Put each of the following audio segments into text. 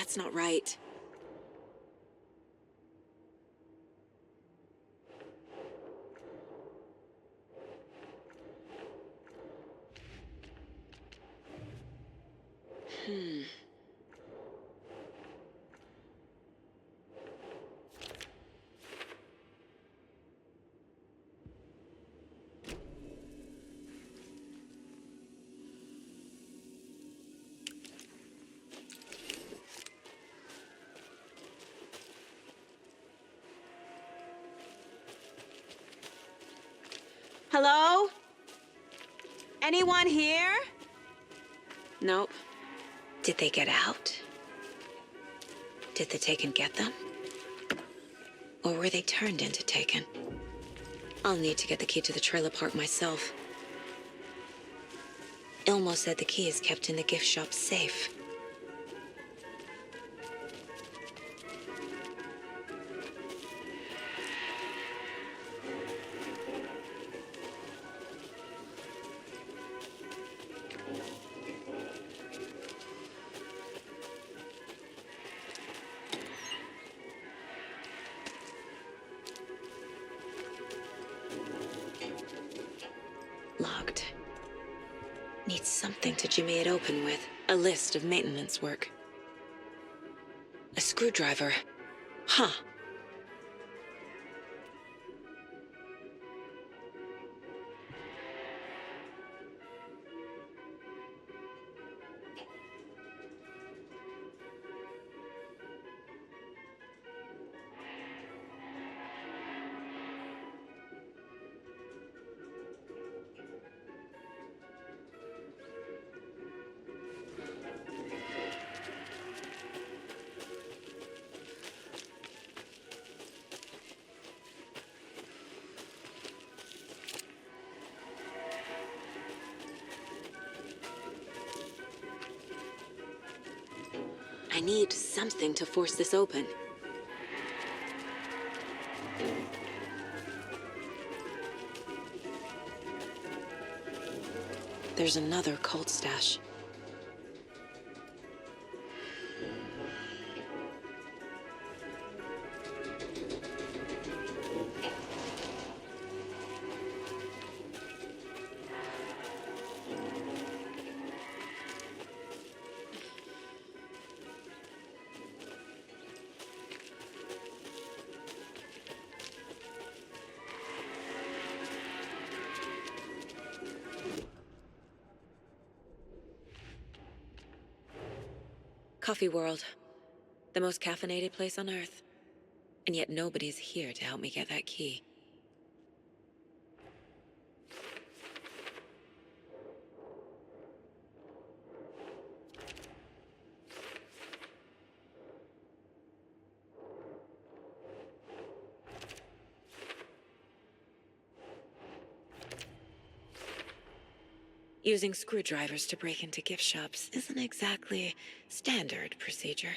That's not right. Hello? Anyone here? Nope. Did they get out? Did the Taken get them? Or were they turned into Taken? I'll need to get the key to the trailer park myself. Ilmo said the key is kept in the gift shop safe. Locked. Needs something to jimmy it open with. A list of maintenance work. A screwdriver. Huh. I need something to force this open. There's another cult stash. Coffee World. The most caffeinated place on Earth. And yet nobody's here to help me get that key. Using screwdrivers to break into gift shops isn't exactly standard procedure.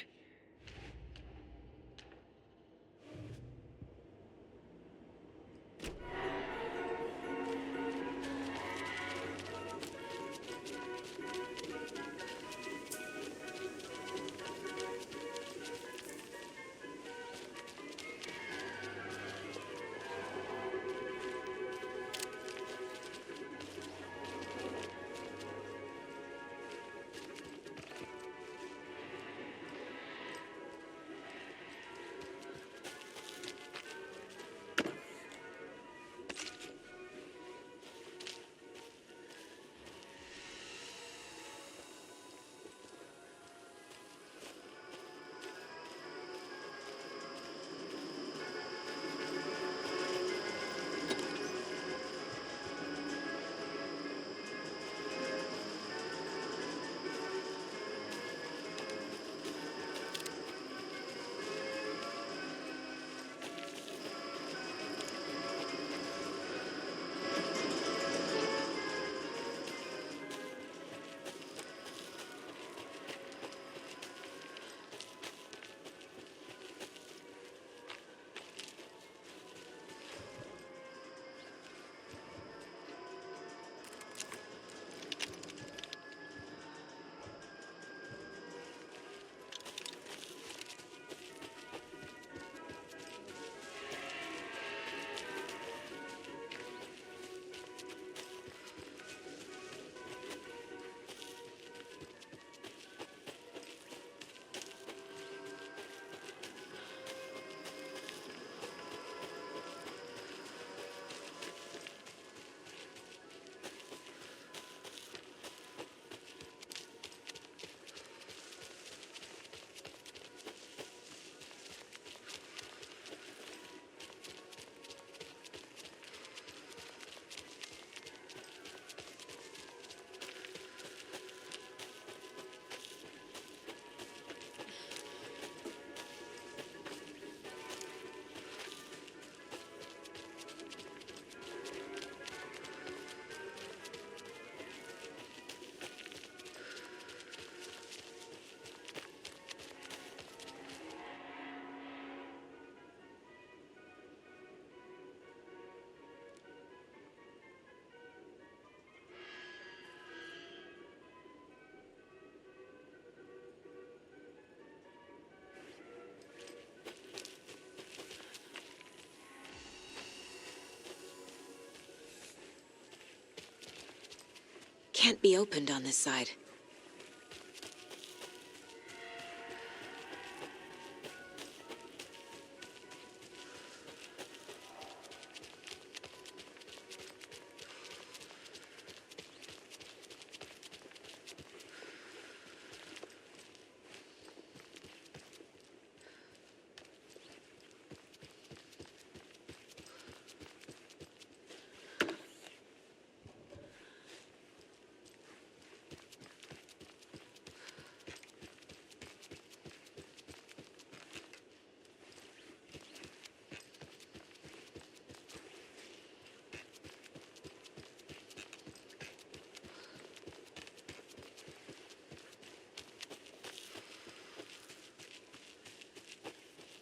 can't be opened on this side.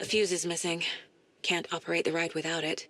A fuse is missing. Can't operate the ride without it.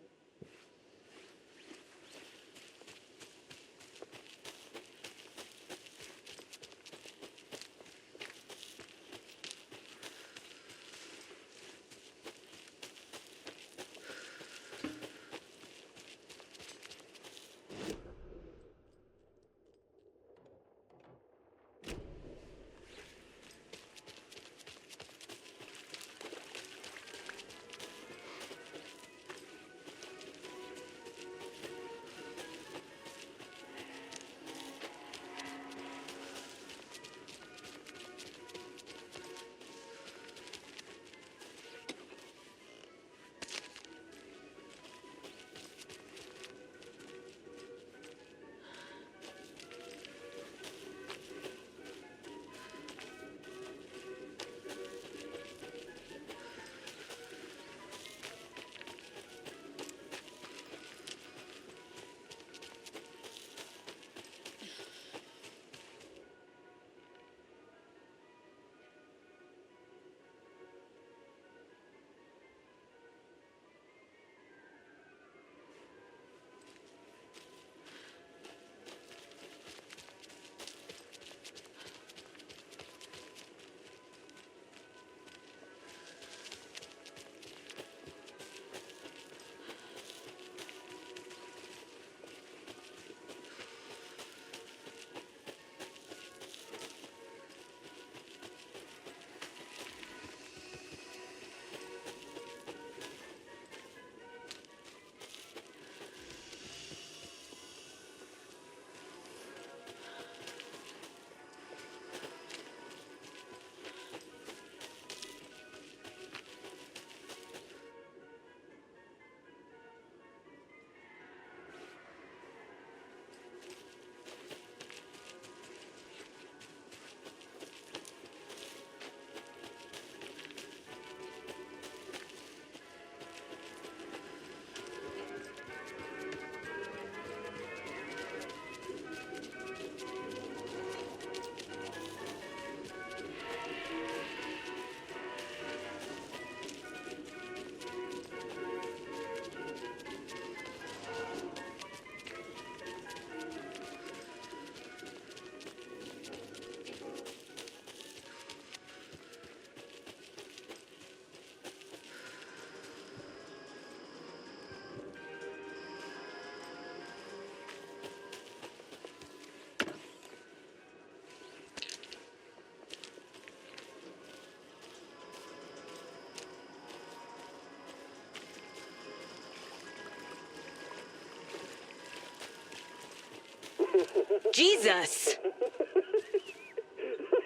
Jesus!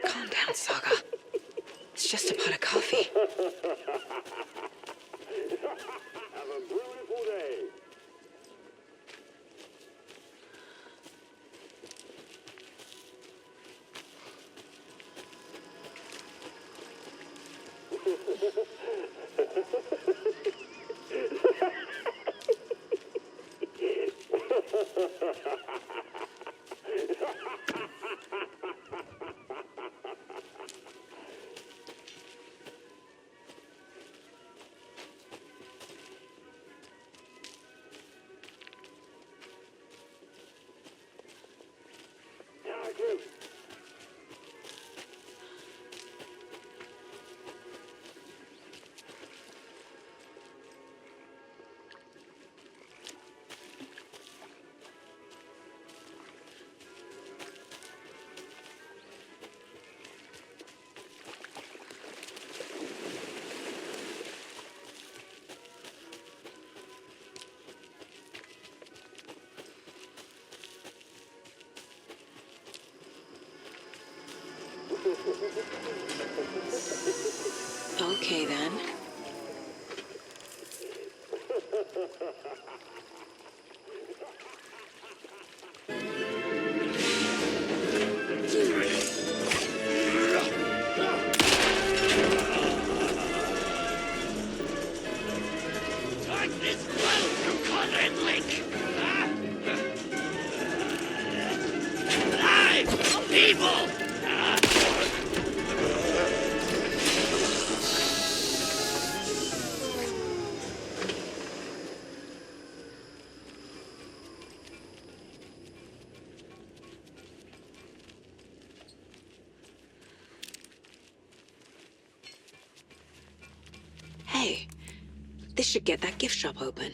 Calm down, Saga. It's just a pot of coffee. Have a beautiful day. Okay, then. Darkness flows through color and link. Alive! People! Hey, this should get that gift shop open.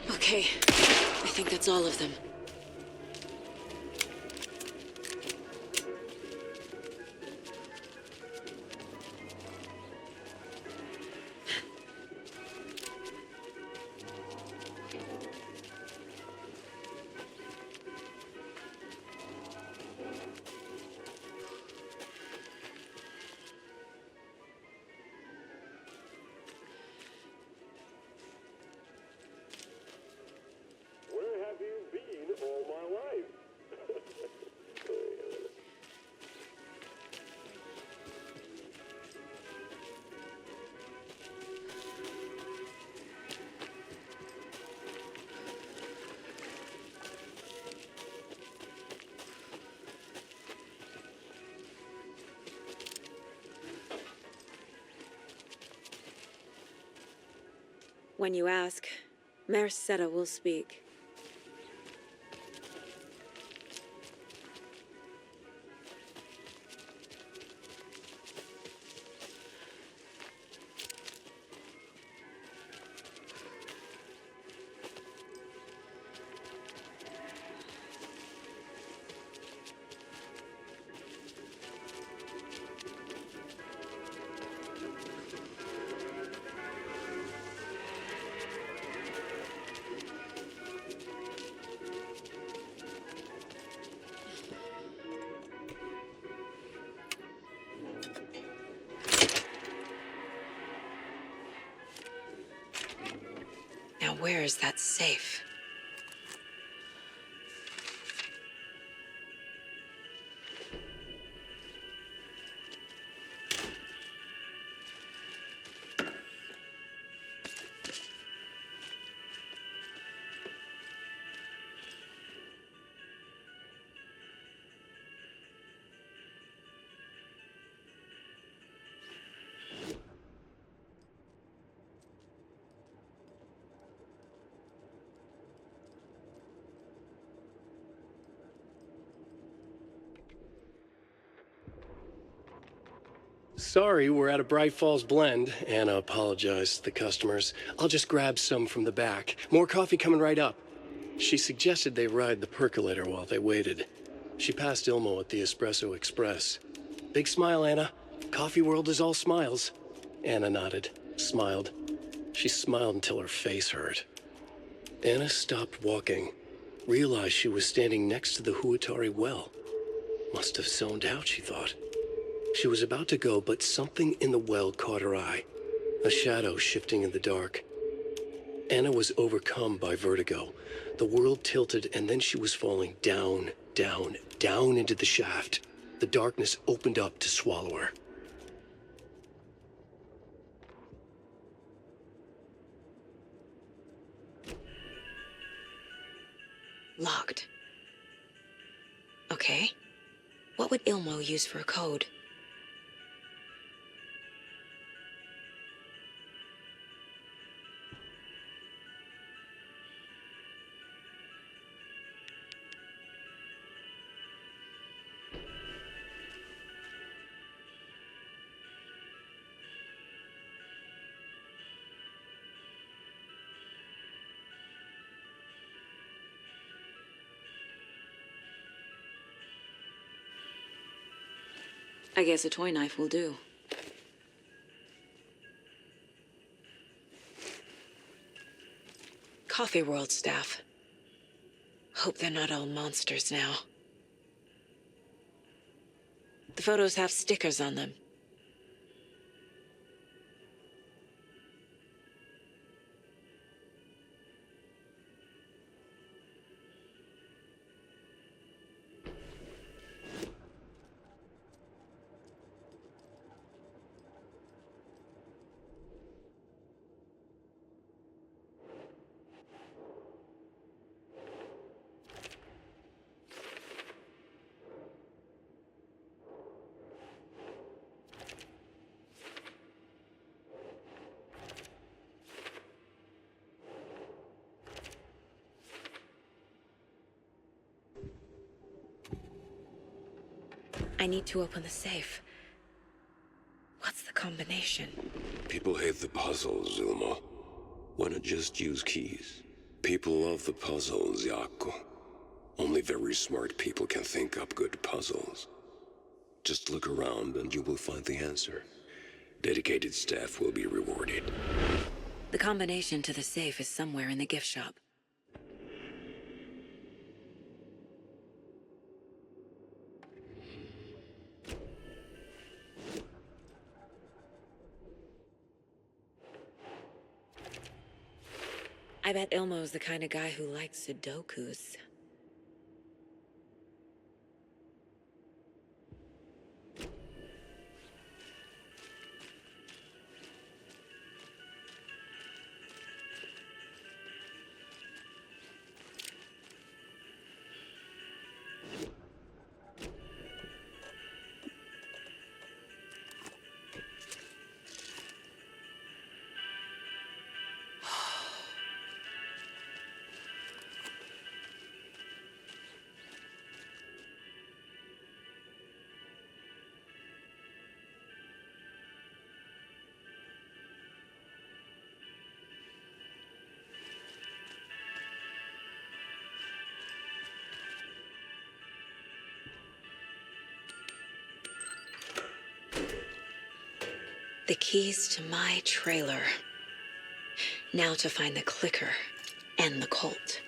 Okay, I think that's all of them. Where have you been all my life? When you ask, Merceda will speak. Now where is that safe? Sorry, we're at a Bright Falls blend. Anna apologized to the customers. I'll just grab some from the back. More coffee coming right up. She suggested they ride the percolator while they waited. She passed Ilmo at the Espresso Express. Big smile, Anna. Coffee world is all smiles. Anna nodded, smiled. She smiled until her face hurt. Anna stopped walking, realized she was standing next to the Huatari well. Must have zoned out, she thought. She was about to go, but something in the well caught her eye. A shadow shifting in the dark. Anna was overcome by vertigo. The world tilted, and then she was falling down, down, down into the shaft. The darkness opened up to swallow her. Locked. Okay. What would Ilmo use for a code? I guess a toy knife will do. Coffee World staff. Hope they're not all monsters now. The photos have stickers on them. I need to open the safe. What's the combination? People hate the puzzles, Ilmo. Why not just use keys? People love the puzzles, Jaakko. Only very smart people can think up good puzzles. Just look around and you will find the answer. Dedicated staff will be rewarded. The combination to the safe is somewhere in the gift shop. I bet Ilmo's the kind of guy who likes Sudokus. The keys to my trailer. Now to find the clicker and the Colt.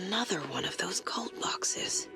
another one of those cult boxes.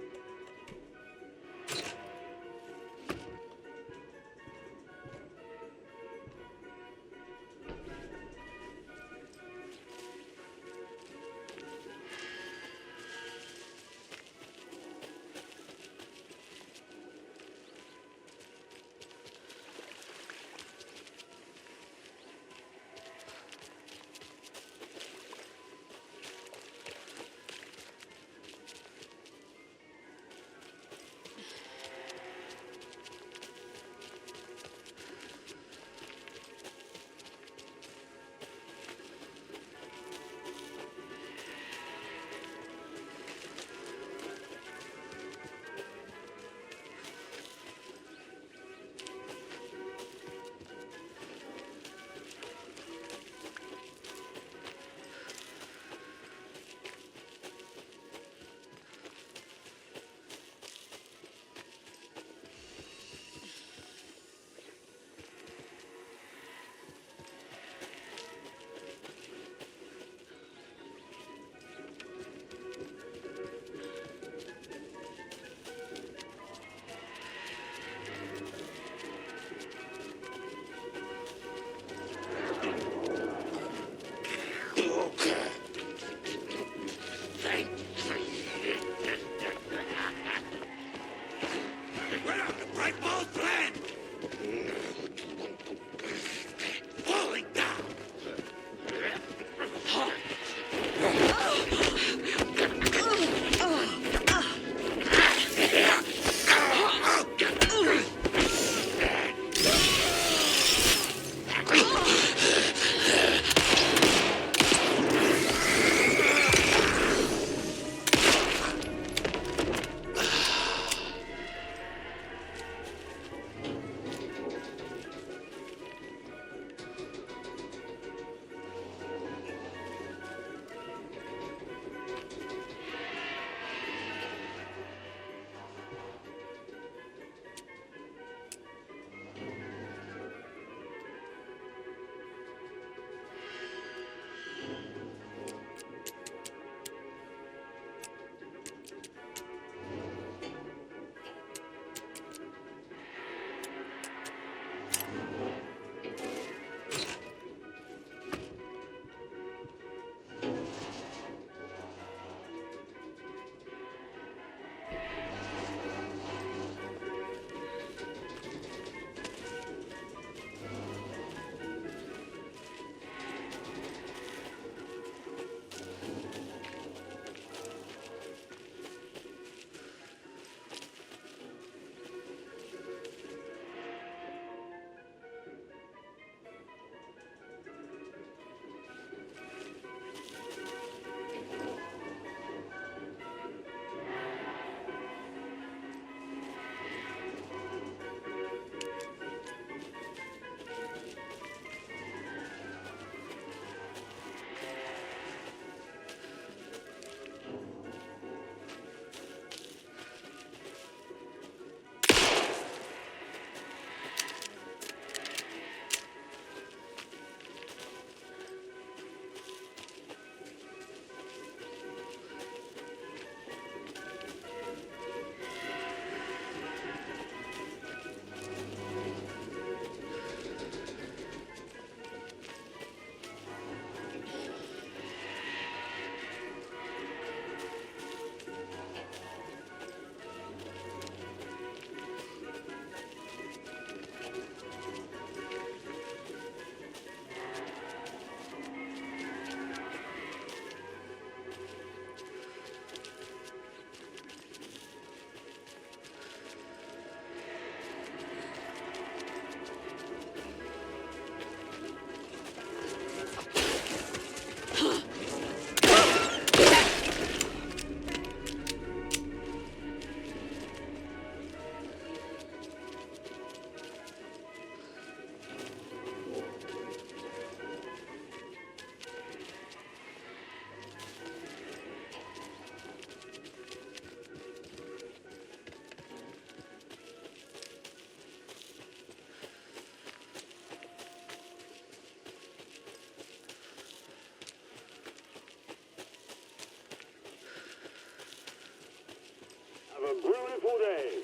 a beautiful day.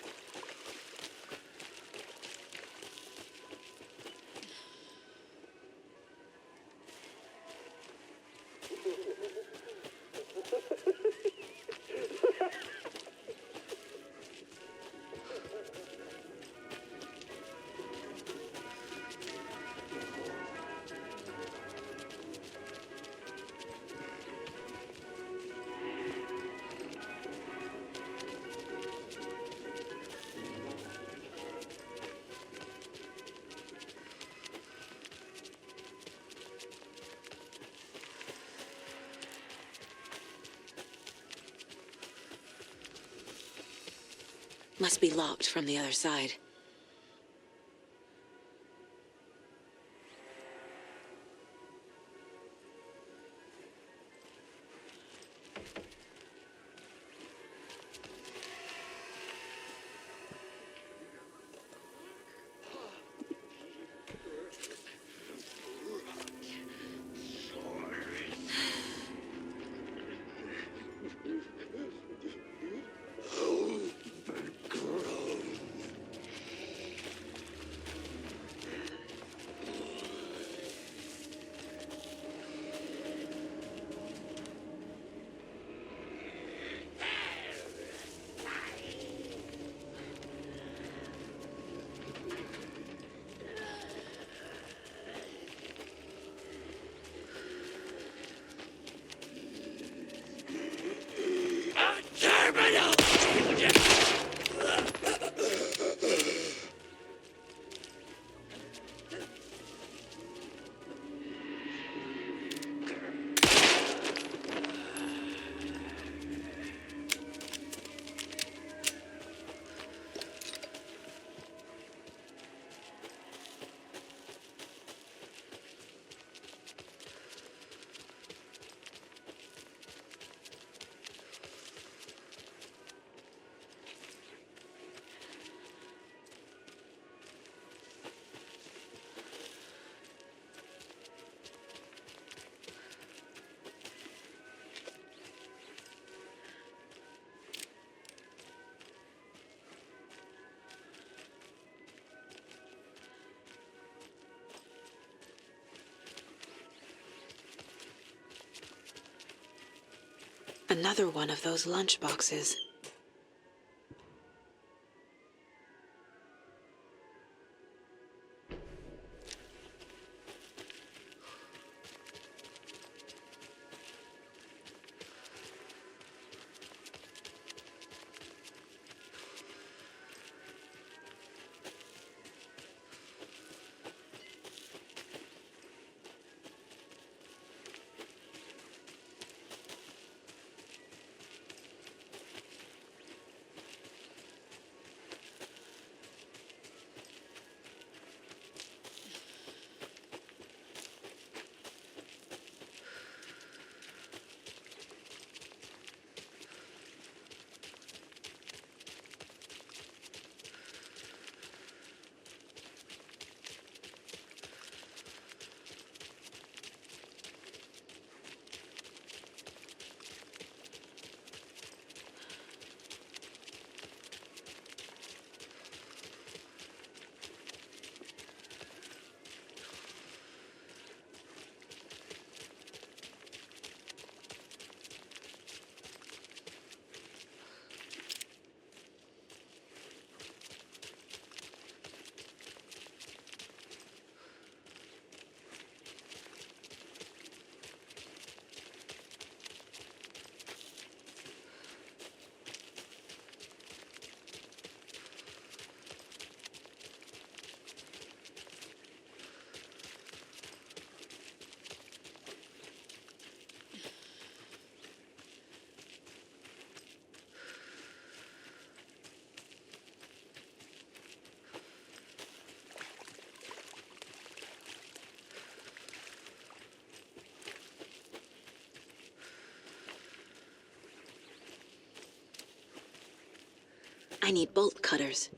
Must be locked from the other side. Terminal! Another one of those lunch boxes. I need bolt cutters.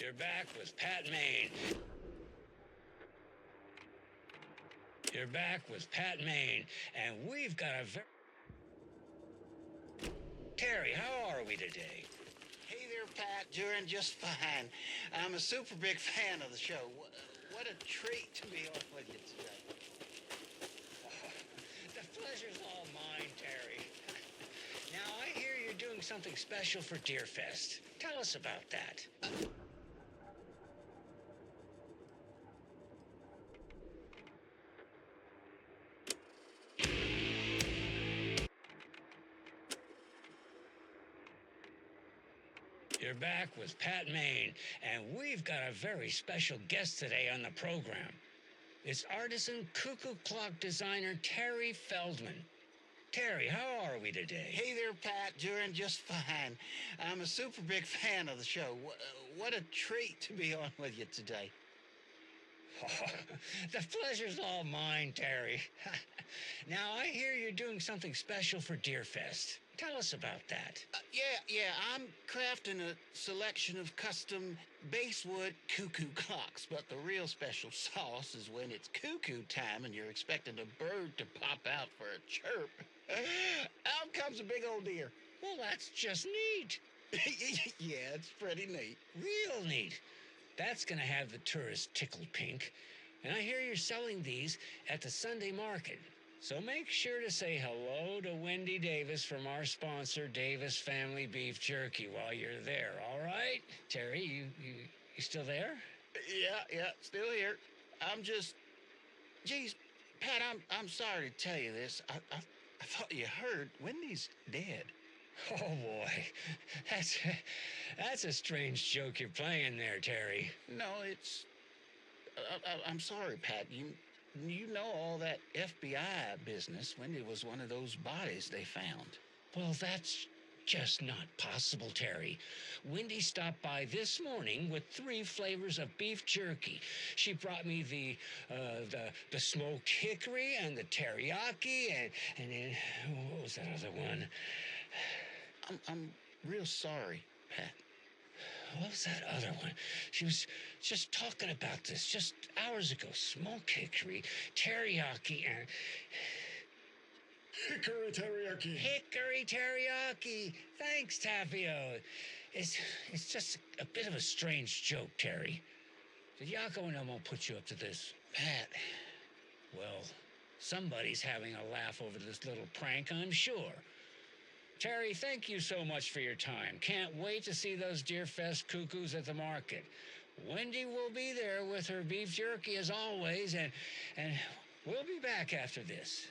You're back with Pat Maine. You're back with Pat Maine, and we've got a Terry, how are we today? Hey there, Pat. Doing just fine. I'm a super big fan of the show. What a treat to be on with you today. The pleasure's all mine, Terry. Now, I hear you're doing something special for Deerfest. Tell us about that. You're back with Pat Maine, and we've got a very special guest today on the program. It's artisan cuckoo clock designer Terry Feldman. Terry, how are we today? Hey there, Pat. Doing just fine. I'm a super big fan of the show. What a treat to be on with you today. The pleasure's all mine, Terry. Now, I hear you're doing something special for Deerfest. Tell us about that. Yeah, I'm crafting a selection of custom basswood cuckoo clocks, but the real special sauce is when it's cuckoo time and you're expecting a bird to pop out for a chirp. Out comes a big old deer. Well, that's just neat. Yeah, it's pretty neat. Real neat. That's gonna have the tourists tickled pink. And I hear you're selling these at the Sunday market. So make sure to say hello to Wendy Davis from our sponsor, Davis Family Beef Jerky, while you're there, all right? Terry, you still there? Yeah, still here. Geez, Pat, I'm sorry to tell you this. I thought you heard Wendy's dead. Oh, boy. That's a strange joke you're playing there, Terry. No, it's... I'm sorry, Pat. You know all that FBI business. Wendy was one of those bodies they found. Well, that's just not possible, Terry. Wendy stopped by this morning with 3 flavors of beef jerky. She brought me the smoked hickory and the teriyaki and then, what was that other one? I'm real sorry, Pat. What was that other one? She was just talking about this just hours ago. Smoked hickory, teriyaki, and... Hickory teriyaki. Hickory teriyaki. Thanks, Tapio. It's just a bit of a strange joke, Terry. Did Yako and Elmo put you up to this? Pat. Well, somebody's having a laugh over this little prank, I'm sure. Terry, thank you so much for your time. Can't wait to see those Deerfest cuckoos at the market. Wendy will be there with her beef jerky as always, and we'll be back after this.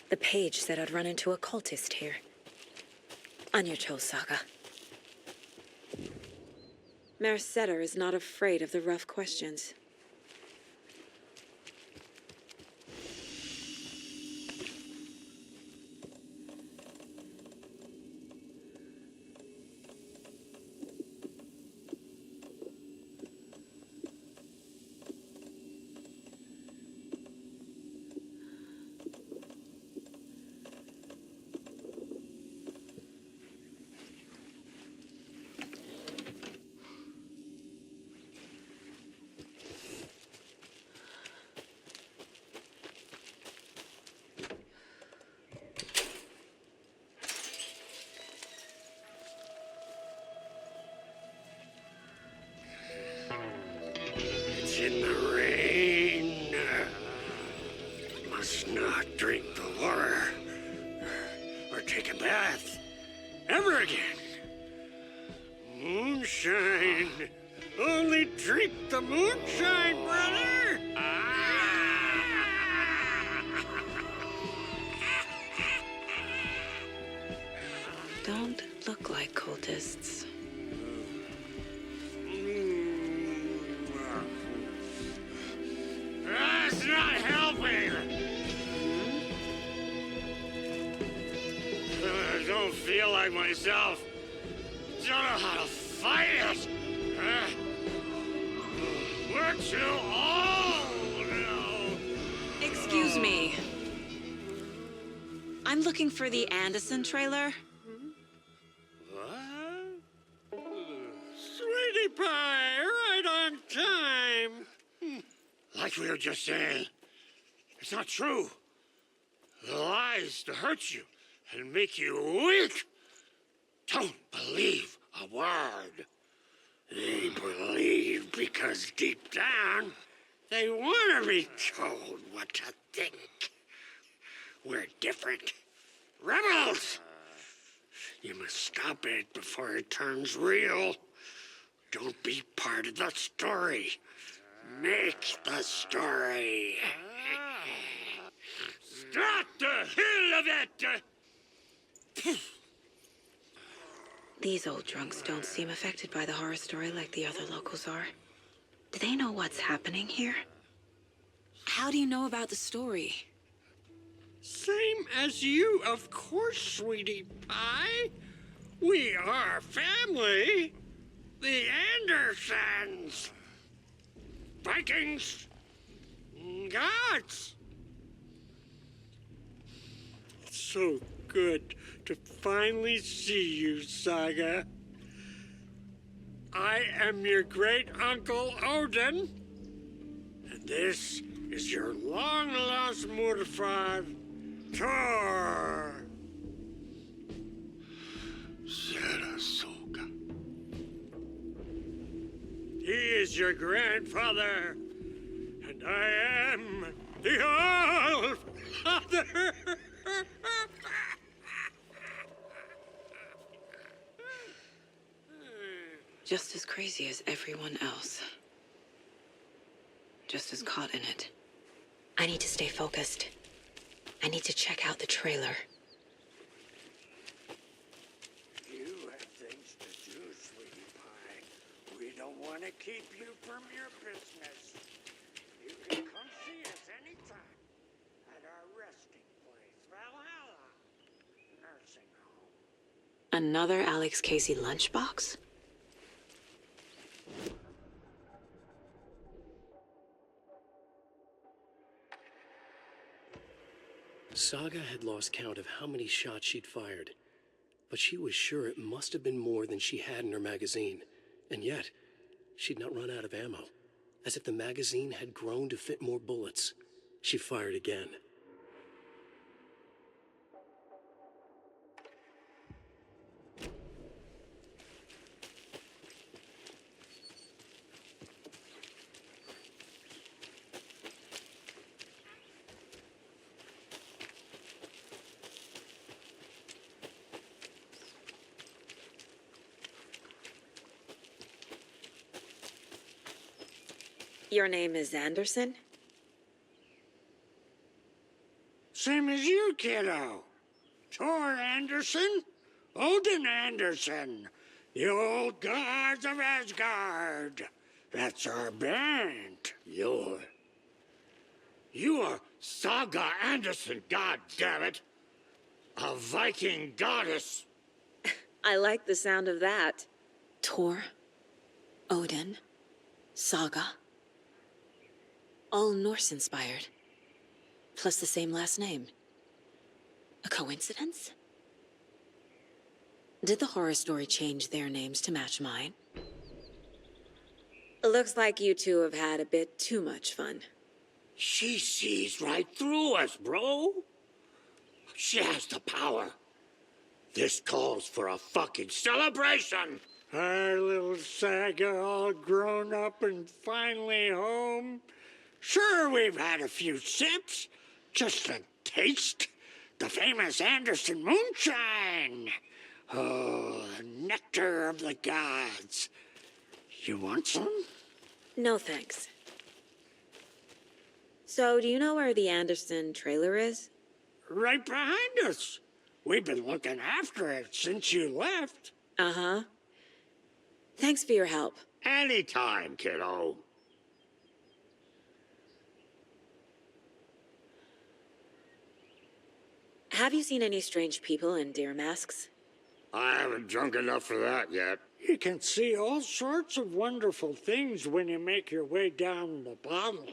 The page said I'd run into a cultist here. On your toes, Saga. Mercetter is not afraid of the rough questions. look like cultists. That's not helping! I don't feel like myself. Don't know how to fight it. We're too old now. Excuse me. I'm looking for the Anderson trailer. What? Sweetie pie, right on time. Like we were just saying, it's not true. The lies to hurt you and make you weak. Don't believe a word. They believe because deep down, they want to be told what to think. We're different. Rebels! You must stop it before it turns real. Don't be part of the story. Make the story. Stop the hell of it! These old drunks don't seem affected by the horror story like the other locals are. Do they know what's happening here? How do you know about the story? Same as you, of course, sweetie pie. We are family. The Andersons. Vikings. Gods. It's so good to finally see you, Saga. I am your great uncle Odin, and this is your long-lost mortified Thor. Sarasota. He is your grandfather, and I am the All-Father. Just as crazy as everyone else. Just as caught in it. I need to stay focused. I need to check out the trailer. You have things to do, sweetie pie. We don't want to keep you from your business. You can come see us anytime at our resting place, Valhalla Nursing Home. Another Alex Casey lunchbox? Saga had lost count of how many shots she'd fired, but she was sure it must have been more than she had in her magazine. And yet, she'd not run out of ammo. As if the magazine had grown to fit more bullets. She fired again. Your name is Anderson? Same as you, kiddo. Thor Anderson, Odin Anderson, the old gods of Asgard. That's our band. You are Saga Anderson, goddammit. A Viking goddess. I like the sound of that. Thor, Odin, Saga. All Norse-inspired. Plus the same last name. A coincidence? Did the horror story change their names to match mine? Looks like you two have had a bit too much fun. She sees right through us, bro. She has the power. This calls for a fucking celebration. Our little Saga all grown up and finally home. Sure, we've had a few sips. Just a taste. The famous Anderson moonshine. Oh, the nectar of the gods. You want some? No thanks. So, do you know where the Anderson trailer is? Right behind us. We've been looking after it since you left. Uh-huh. Thanks for your help. Anytime, kiddo. Have you seen any strange people in deer masks? I haven't drunk enough for that yet. You can see all sorts of wonderful things when you make your way down the bottle.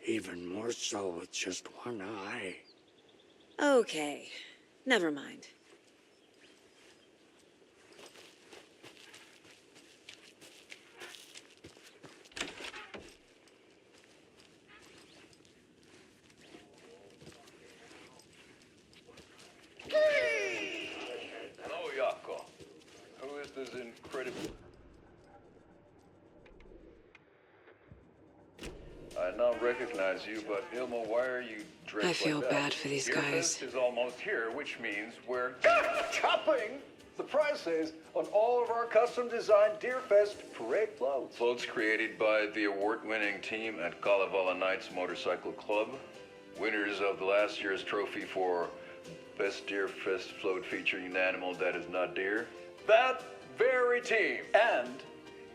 Even more so with just one eye. Okay. Never mind. Hello, Yako. Who is this incredible... I now recognize you, but Ilmo, why are you dressed I feel like that? bad for these Your guys. fest is almost here, which means we're topping the prices on all of our custom-designed Deerfest parade floats. Floats created by the award-winning team at Kalevala Knights Motorcycle Club, winners of the last year's trophy for Best Deerfest float featuring an animal that is not deer. That very team. And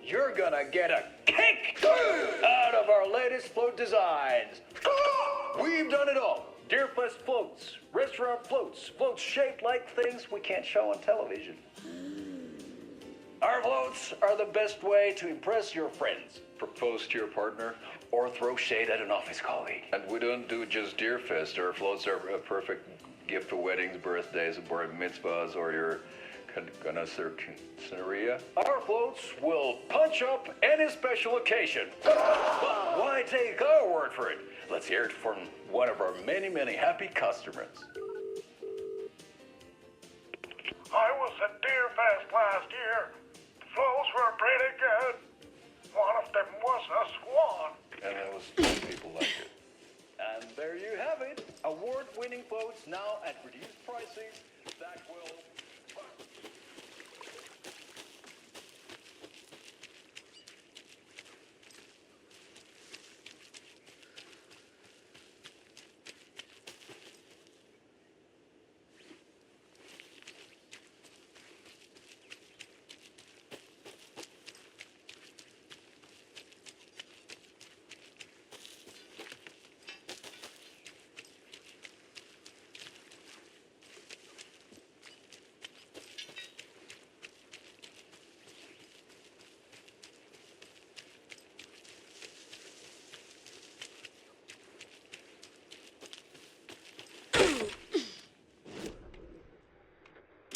you're gonna get a kick out of our latest float designs. We've done it all. Deerfest floats, restaurant floats, floats shaped like things we can't show on television. Our floats are the best way to impress your friends, propose to your partner, or throw shade at an office colleague. And we don't do just Deerfest. Our floats are a perfect gift for weddings, birthdays, bar mitzvahs, or your Scenaria. Our floats will punch up any special occasion. But why take our word for it? Let's hear it from one of our many, many happy customers. I was at Deerfest last year. The flows were pretty good. One of them was a swan. And that was two people like it. And there you have it. Award-winning floats now at reduced prices that will...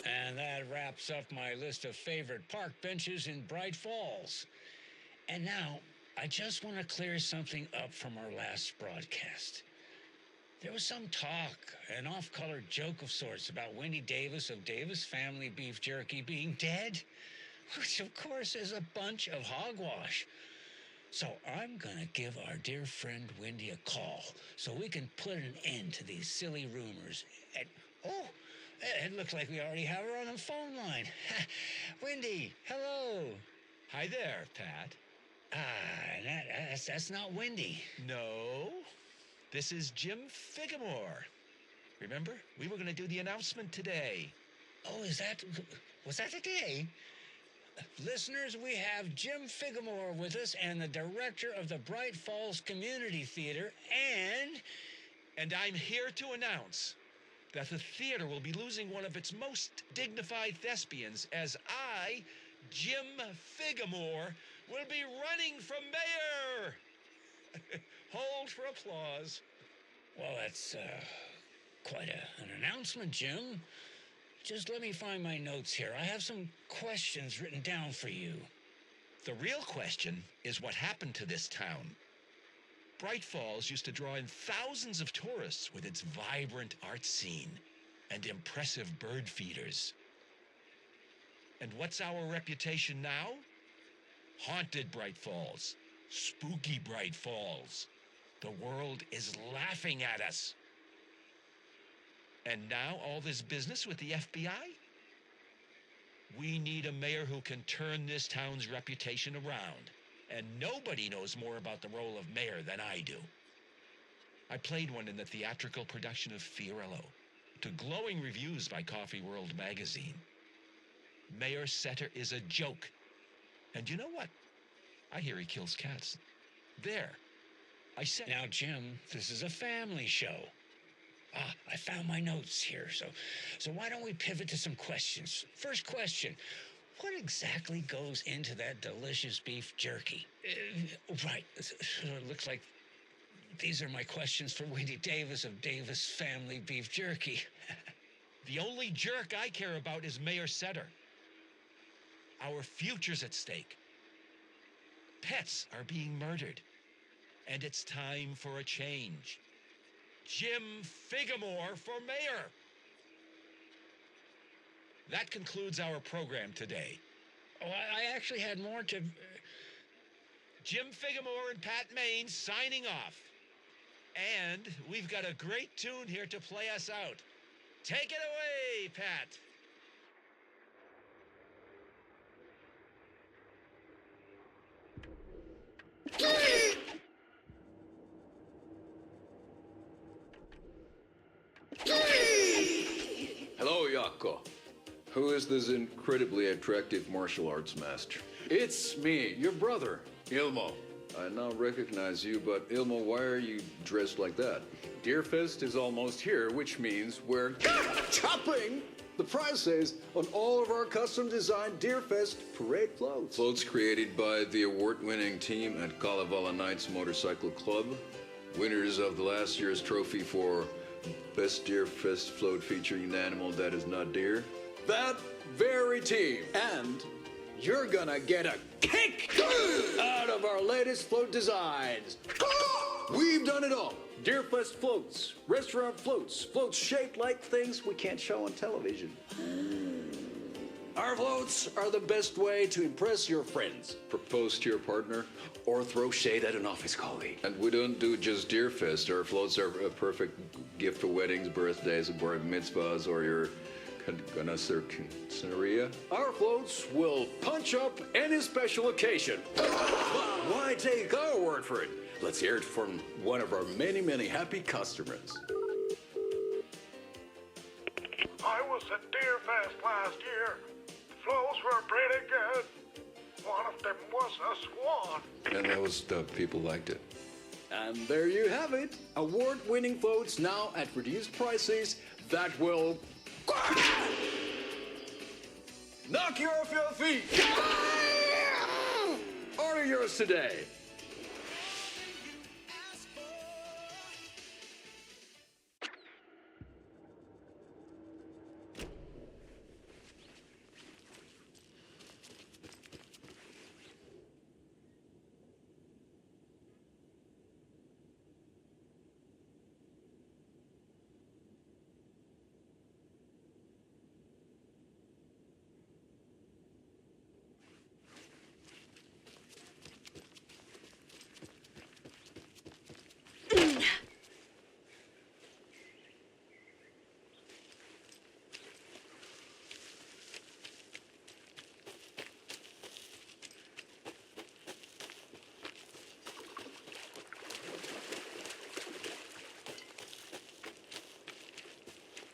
And that wraps up my list of favorite park benches in Bright Falls. And now, I just want to clear something up from our last broadcast. There was some talk, an off-color joke of sorts about Wendy Davis of Davis Family Beef Jerky being dead, which of course is a bunch of hogwash. So I'm gonna give our dear friend Wendy a call so we can put an end to these silly rumors. And, oh, it looks like we already have her on the phone line. Wendy, hello. Hi there, Pat. That's not Wendy. No, this is Jim Figamore. Remember, we were going to do the announcement today. Oh, was that today? Listeners, we have Jim Figamore with us and the director of the Bright Falls Community Theater, And I'm here to announce that the theater will be losing one of its most dignified thespians as I, Jim Figamore, will be running for mayor. Hold for applause. well, that's quite an announcement, Jim. Just let me find my notes here. I have some questions written down for you. The real question is what happened to this town. Bright Falls used to draw in thousands of tourists with its vibrant art scene and impressive bird feeders. And what's our reputation now? Haunted Bright Falls, spooky Bright Falls. The world is laughing at us. And now all this business with the FBI? We need a mayor who can turn this town's reputation around. And nobody knows more about the role of mayor than I do. I played one in the theatrical production of Fiorello. to glowing reviews by Coffee World magazine. Mayor Setter is a joke. And you know what? I hear he kills cats. There. I said... Now, Jim, this is a family show. I found my notes here, so why don't we pivot to some questions? First question, what exactly goes into that delicious beef jerky? Right, so it looks like these are my questions for Wendy Davis of Davis Family Beef Jerky. The only jerk I care about is Mayor Setter. Our future's at stake. Pets are being murdered. And it's time for a change. Jim Figamore for mayor. That concludes our program today. Oh, I actually had more to... Jim Figamore and Pat Maine signing off. And we've got a great tune here to play us out. Take it away, Pat. Hello, Yako. Who is this incredibly attractive martial arts master? It's me, your brother, Ilmo. I now recognize you, but Ilmo, why are you dressed like that? Deerfest is almost here, which means we're chopping the prices on all of our custom-designed Deerfest parade floats. Floats created by the award-winning team at Kalevala Knights Motorcycle Club, winners of the last year's trophy for Best Deerfest float featuring an animal that is not deer. That very team. And you're gonna get a kick out of our latest float designs. We've done it all. Deerfest floats, restaurant floats, floats shaped like things we can't show on television. Our floats are the best way to impress your friends. Propose to your partner. Or throw shade at an office colleague. And we don't do just Deerfest. Our floats are a perfect gift for weddings, birthdays, bar mitzvahs, or your quinceañera. Our floats will punch up any special occasion. Why take our word for it? Let's hear it from one of our many, many happy customers. I was at Deerfest last year. The flows were pretty good. One of them was a swan. And that was the people liked it. And there you have it. Award-winning floats now at reduced prices that will knock you off your feet. Order yours today.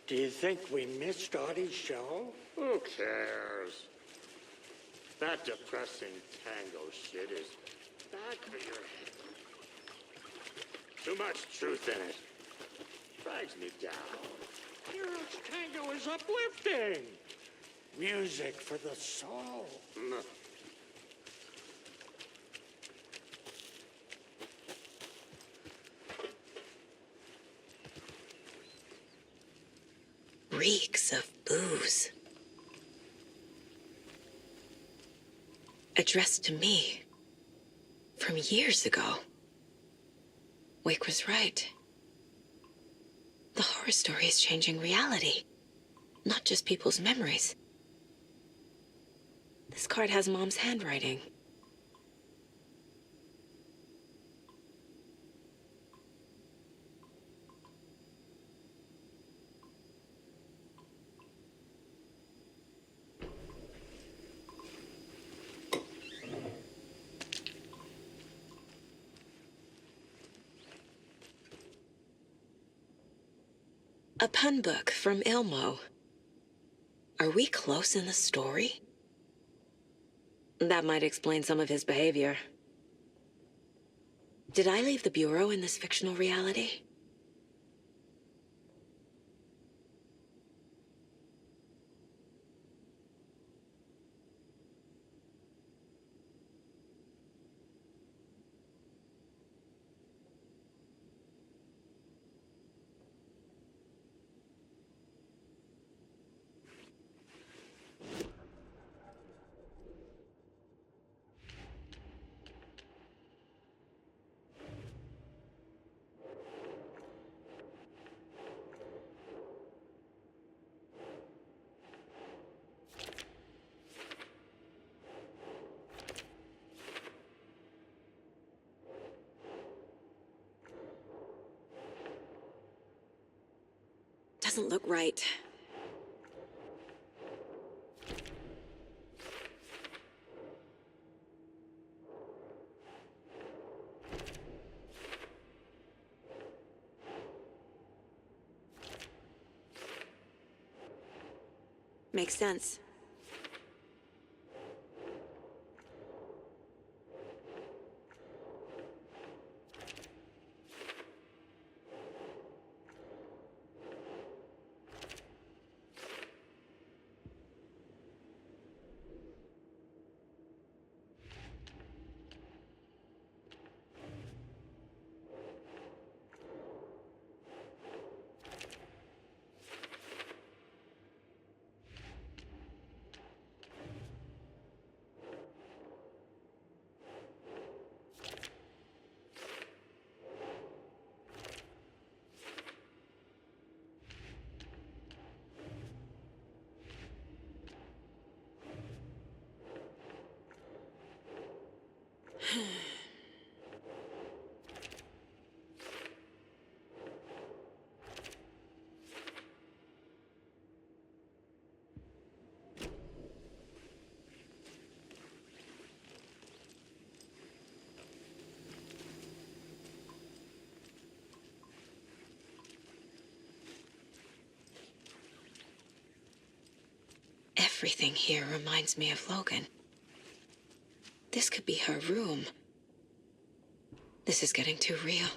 Do you think we missed Audie's show? Who cares? That depressing tango shit is bad for your head. Too much truth in it. Drags me down. Hero's tango is uplifting. Music for the soul. Reeks of booze. Addressed to me. From years ago. Wake was right. The horror story is changing reality. Not just people's memories. This card has Mom's handwriting. A pun book from Ilmo. Are we close in the story? That might explain some of his behavior. Did I leave the Bureau in this fictional reality? Doesn't look right. Makes sense. Everything here reminds me of Logan. This could be her room. This is getting too real.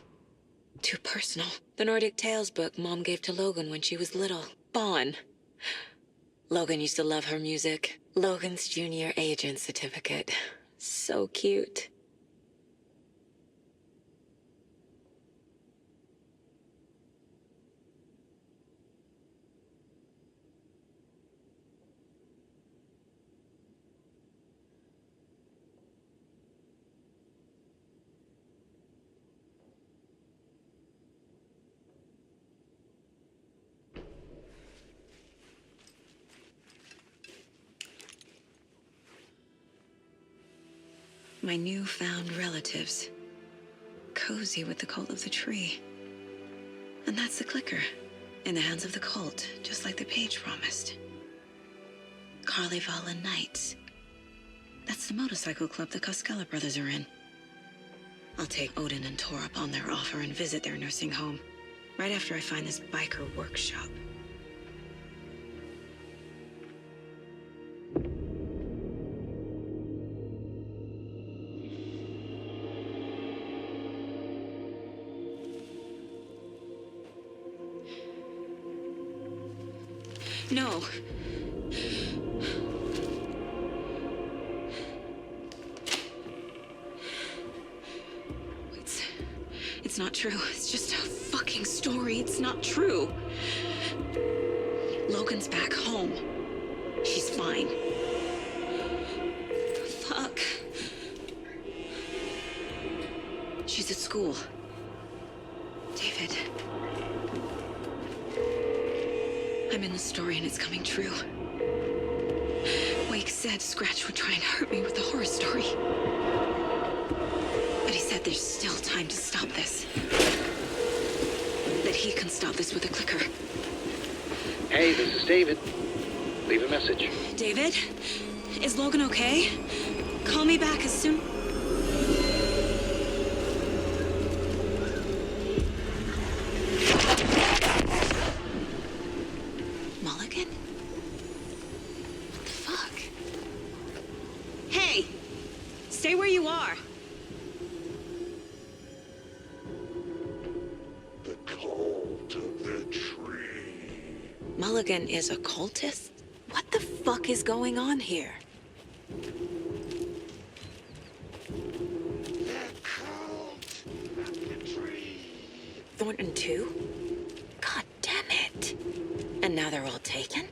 Too personal. The Nordic Tales book Mom gave to Logan when she was little. Bon. Logan used to love her music. Logan's junior agent certificate. So cute. My newfound relatives. Cozy with the cult of the tree. And that's the clicker. In the hands of the cult, just like the page promised. Carnival and Knights. That's the motorcycle club the Koskela brothers are in. I'll take Odin and Tor up on their offer and visit their nursing home. Right after I find this biker workshop. No. It's not true. It's just a fucking story. It's not true. Logan's back home. She's fine. Fuck. She's at school. David. I'm in the story and it's coming true. Wake said Scratch would try and hurt me with a horror story. But he said there's still time to stop this. That he can stop this with a clicker. Hey, this is David. Leave a message. David? Is Logan okay? Call me back as soon... Mulligan is a cultist? What the fuck is going on here? Thornton too? God damn it. And now they're all taken?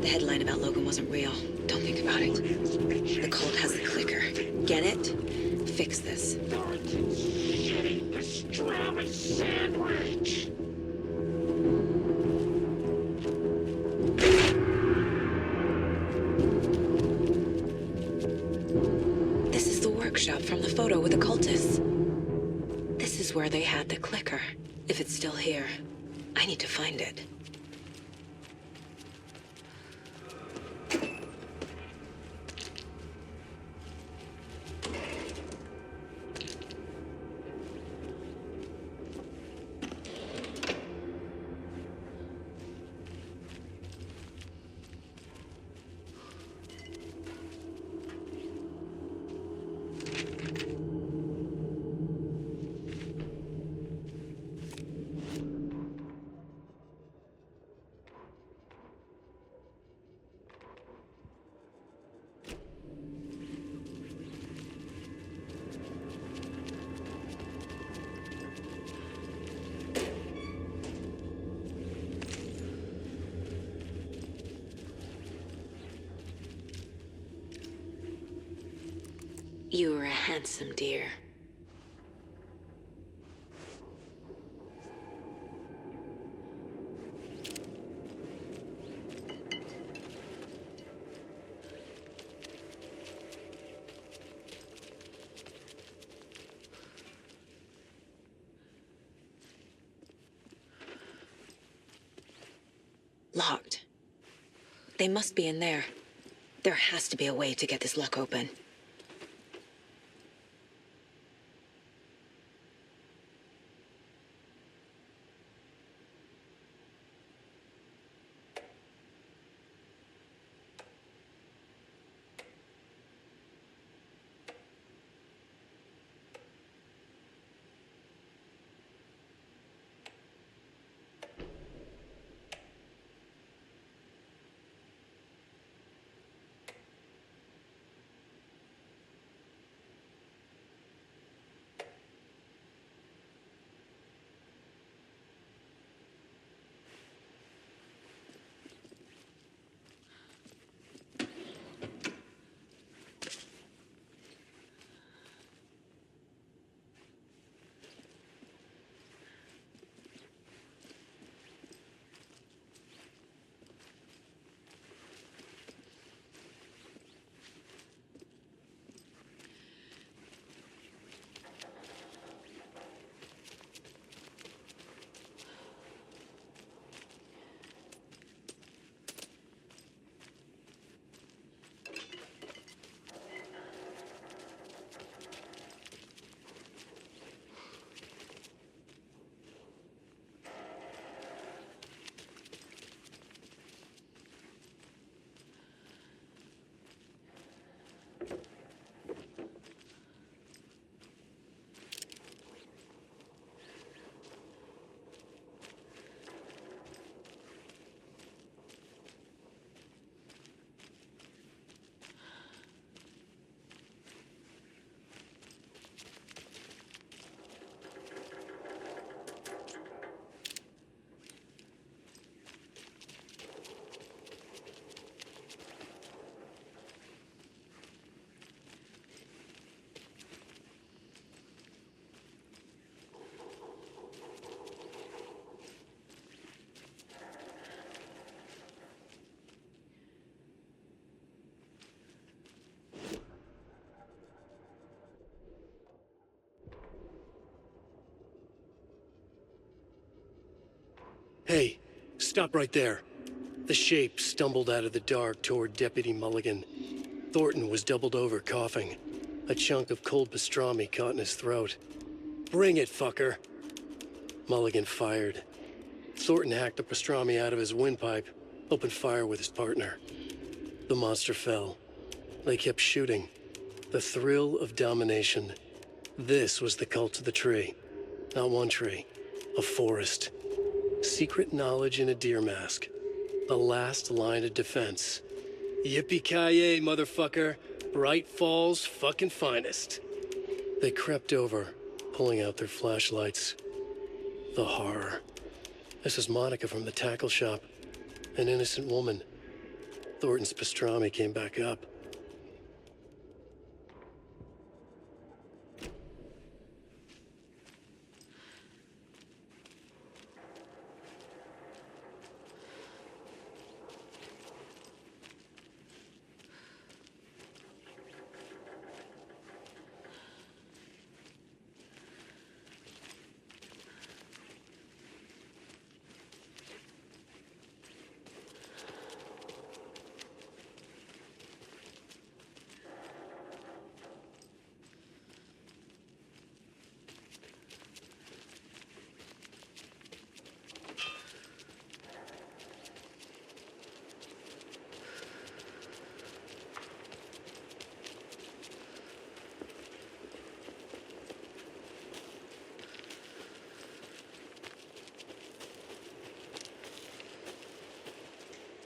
The headline about Logan wasn't real. Don't think about it. The cult has the clicker. Get it? Fix this. Pastrami sandwich! This is the workshop from the photo with the cultists. This is where they had the clicker. If it's still here, I need to find it. You were a handsome deer. Locked. They must be in there. There has to be a way to get this lock open. Hey, stop right there. The shape stumbled out of the dark toward Deputy Mulligan. Thornton was doubled over, coughing. A chunk of cold pastrami caught in his throat. Bring it, fucker! Mulligan fired. Thornton hacked the pastrami out of his windpipe, opened fire with his partner. The monster fell. They kept shooting. The thrill of domination. This was the cult of the tree. Not one tree. A forest. Secret knowledge in a deer mask. The last line of defense. Yippee-ki-yay, motherfucker. Bright Falls' fucking finest. They crept over, pulling out their flashlights. The horror. This is Monica from the tackle shop. An innocent woman. Thornton's pastrami came back up.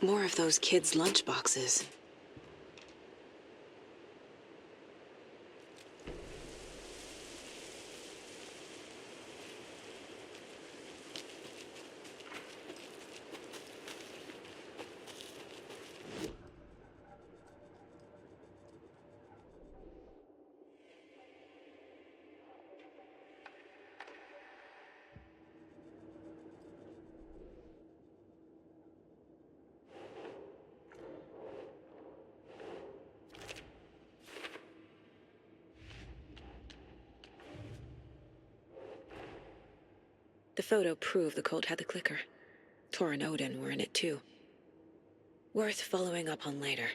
More of those kids' lunchboxes. The photo proved the cult had the clicker. Tor and Odin were in it too. Worth following up on later.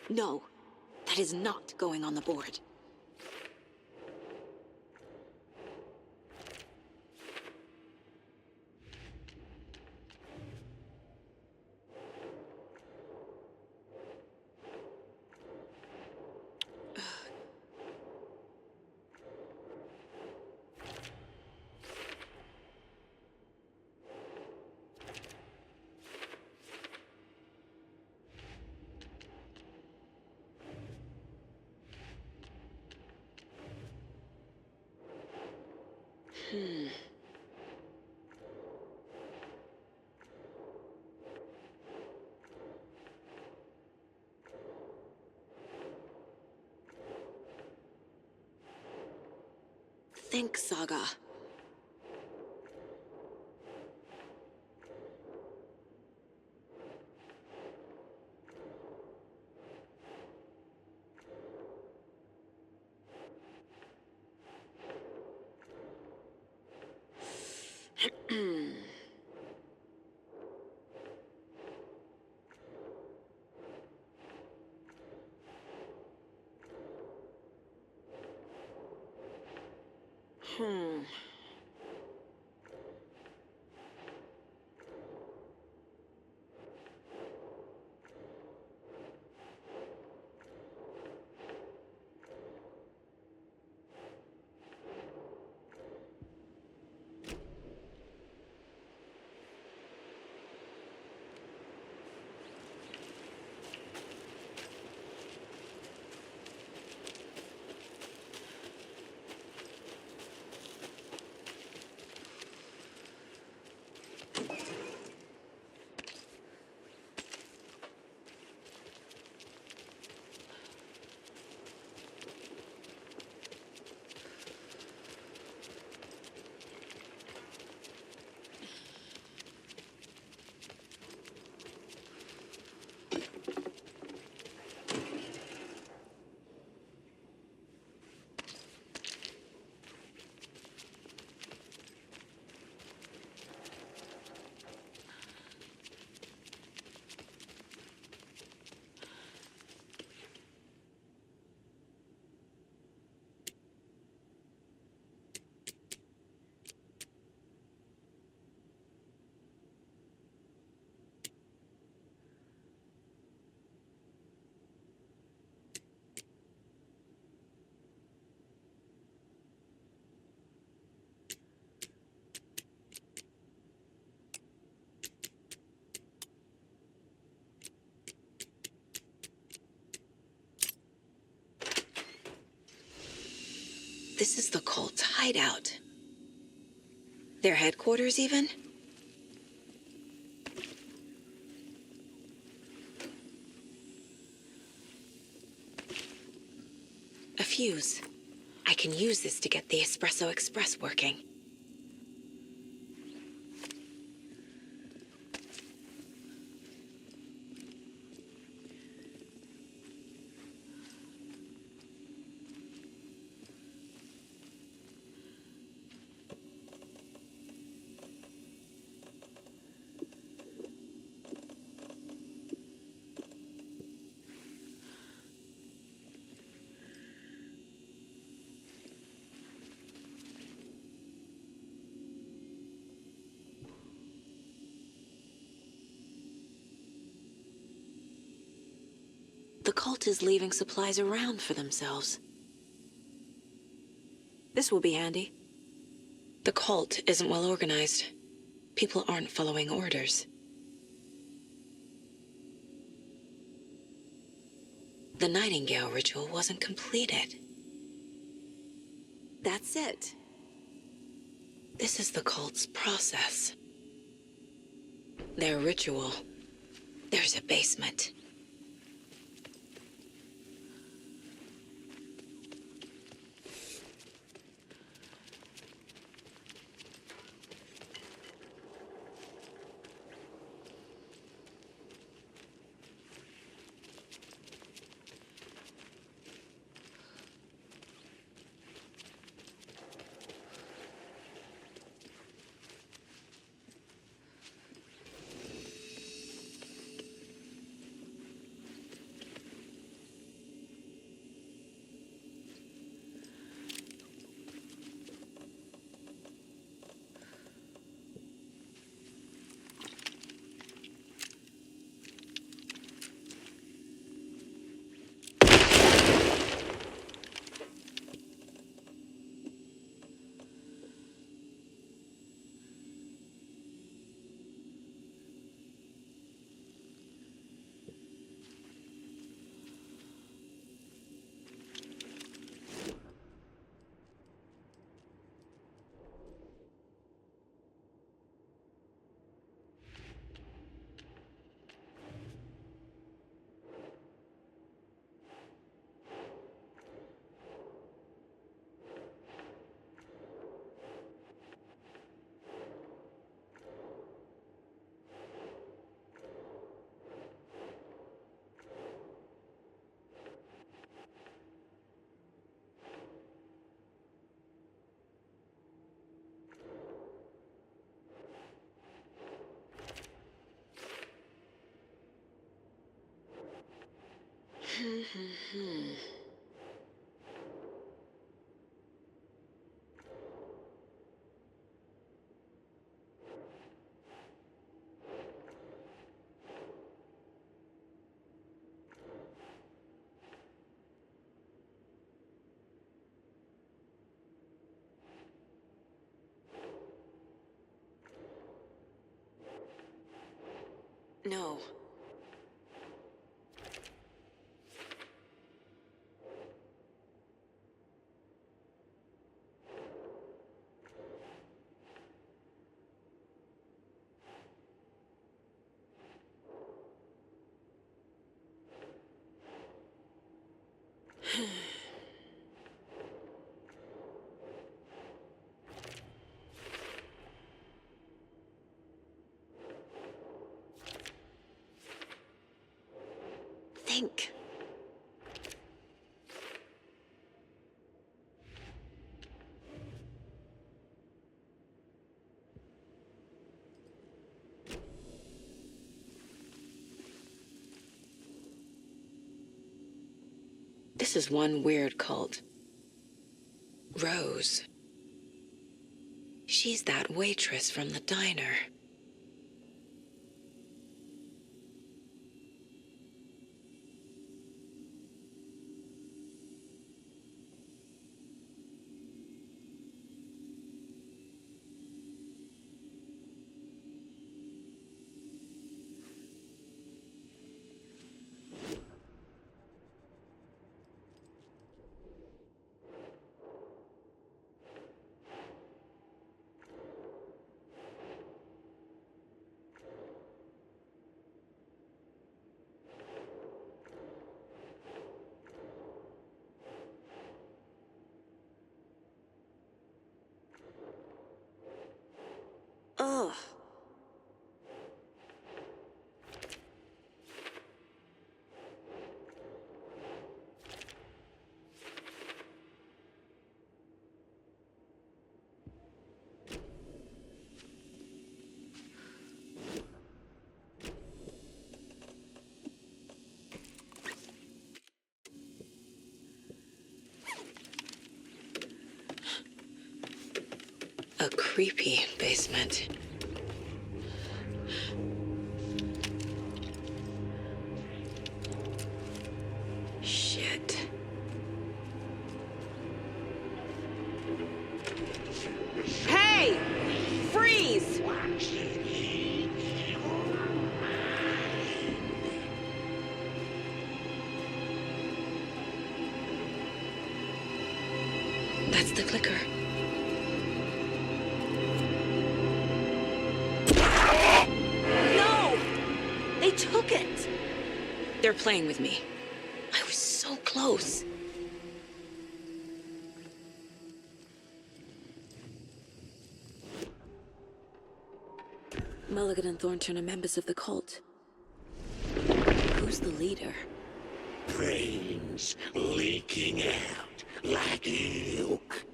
No, that is not going on the board. Think, Saga. This is the cult's hideout. Their headquarters, even? A fuse. I can use this to get the Espresso Express working. The cult is leaving supplies around for themselves. This will be handy. The cult isn't well organized. People aren't following orders. The Nightingale ritual wasn't completed. That's it. This is the cult's process. Their ritual. There's a basement. No. Think. This is one weird cult. Rose. She's that waitress from the diner. A creepy basement. Shit. Hey! Freeze! That's the clicker. No! They took it! They're playing with me. I was so close. Mulligan and Thornton are members of the cult. Who's the leader? Brains leaking out like milk.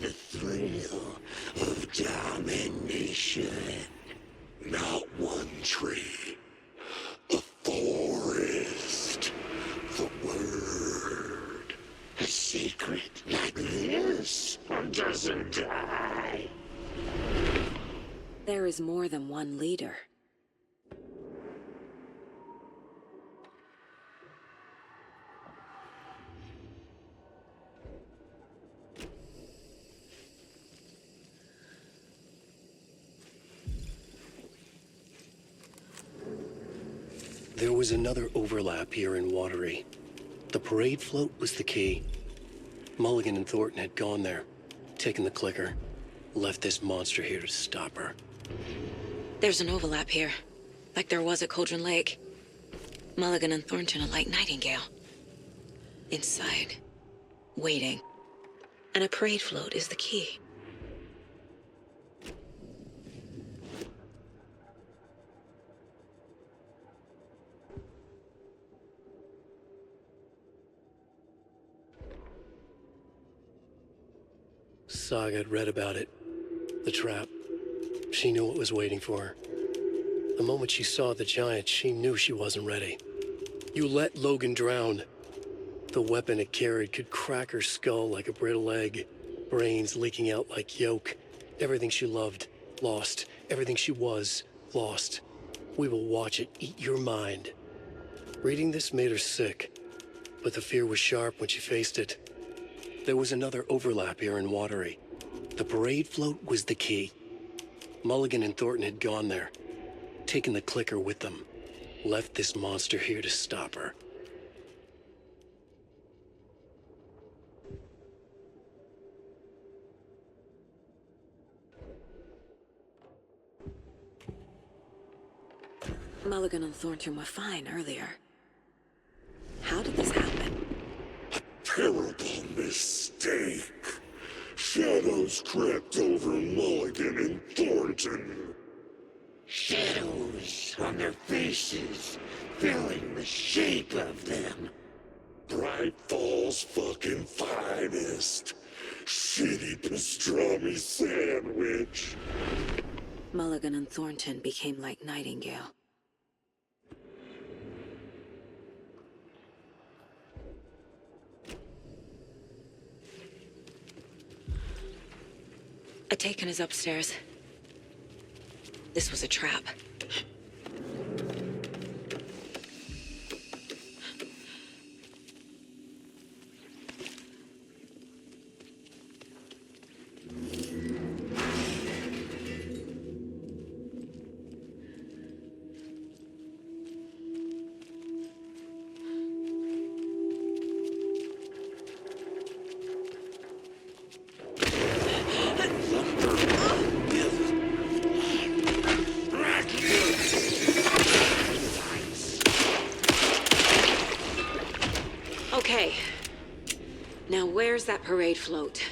The thrill of domination. Not one tree. A forest. The word. A secret like this doesn't die. There is more than one leader. There was another overlap here in Watery. The parade float was the key. Mulligan and Thornton had gone there, taken the clicker, left this monster here to stop her. There's an overlap here, like there was at Cauldron Lake. Mulligan and Thornton are like Nightingale. Inside, waiting. And a parade float is the key. Saga had read about it. The trap. She knew what was waiting for her. The moment she saw the giant, she knew she wasn't ready. You let Logan drown. The weapon it carried could crack her skull like a brittle egg. Brains leaking out like yolk. Everything she loved, lost. Everything she was, lost. We will watch it eat your mind. Reading this made her sick, but the fear was sharp when she faced it. There was another overlap here in Watery. The parade float was the key. Mulligan and Thornton had gone there, taken the clicker with them, left this monster here to stop her. Mulligan and Thornton were fine earlier. How did this happen? Terrible mistake. Shadows crept over Mulligan and Thornton. Shadows on their faces, filling the shape of them. Bright Falls fucking finest. Shitty pastrami sandwich. Mulligan and Thornton became like Nightingale. Taken is upstairs. This was a trap. Okay. Now where's that parade float?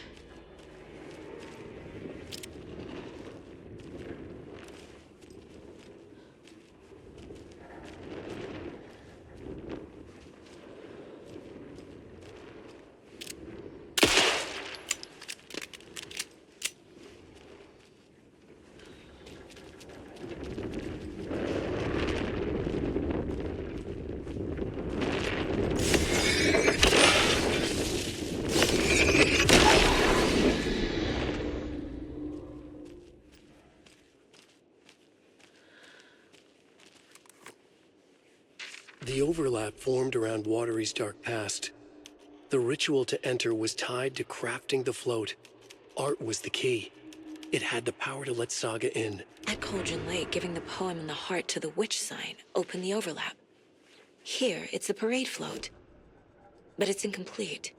The overlap formed around Watery's dark past. The ritual to enter was tied to crafting the float. Art was the key. It had the power to let Saga in. At Cauldron Lake, giving the poem and the heart to the witch sign opened the overlap. Here, it's the parade float. But it's incomplete.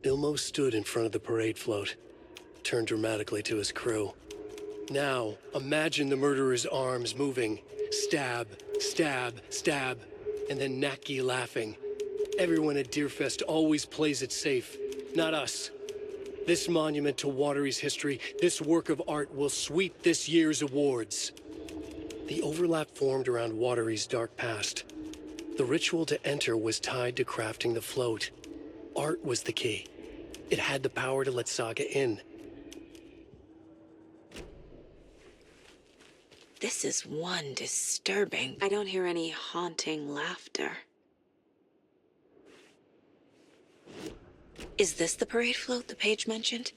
Ilmo stood in front of the parade float, turned dramatically to his crew. Now, imagine the murderer's arms moving. Stab, stab, stab, and then Naki laughing. Everyone at Deerfest always plays it safe, not us. This monument to Watery's history, this work of art will sweep this year's awards. The overlap formed around Watery's dark past. The ritual to enter was tied to crafting the float. Art was the key. It had the power to let Saga in. This is one disturbing. I don't hear any haunting laughter. Is this the parade float the page mentioned?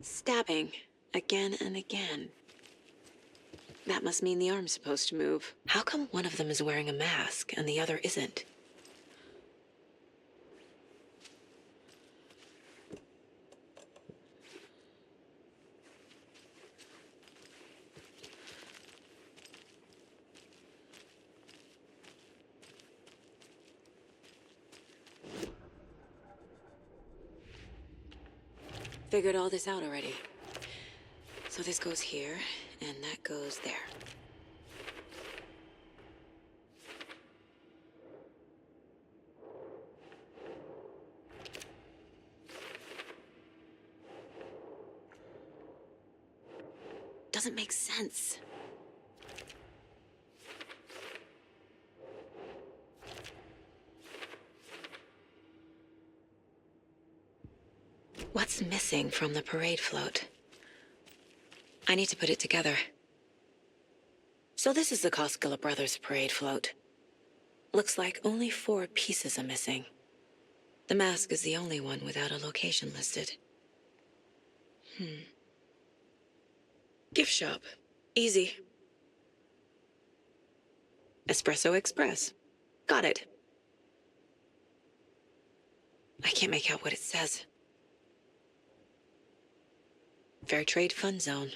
Stabbing again and again. That must mean the arm's supposed to move. How come one of them is wearing a mask and the other isn't? Figured all this out already. So this goes here, and that goes there. Doesn't make sense. What's missing from the parade float? I need to put it together. So this is the Koskela Brothers parade float. Looks like only 4 pieces are missing. The mask is the only one without a location listed. Gift shop. Easy. Espresso Express. Got it. I can't make out what it says. Fair Trade Fund Zone.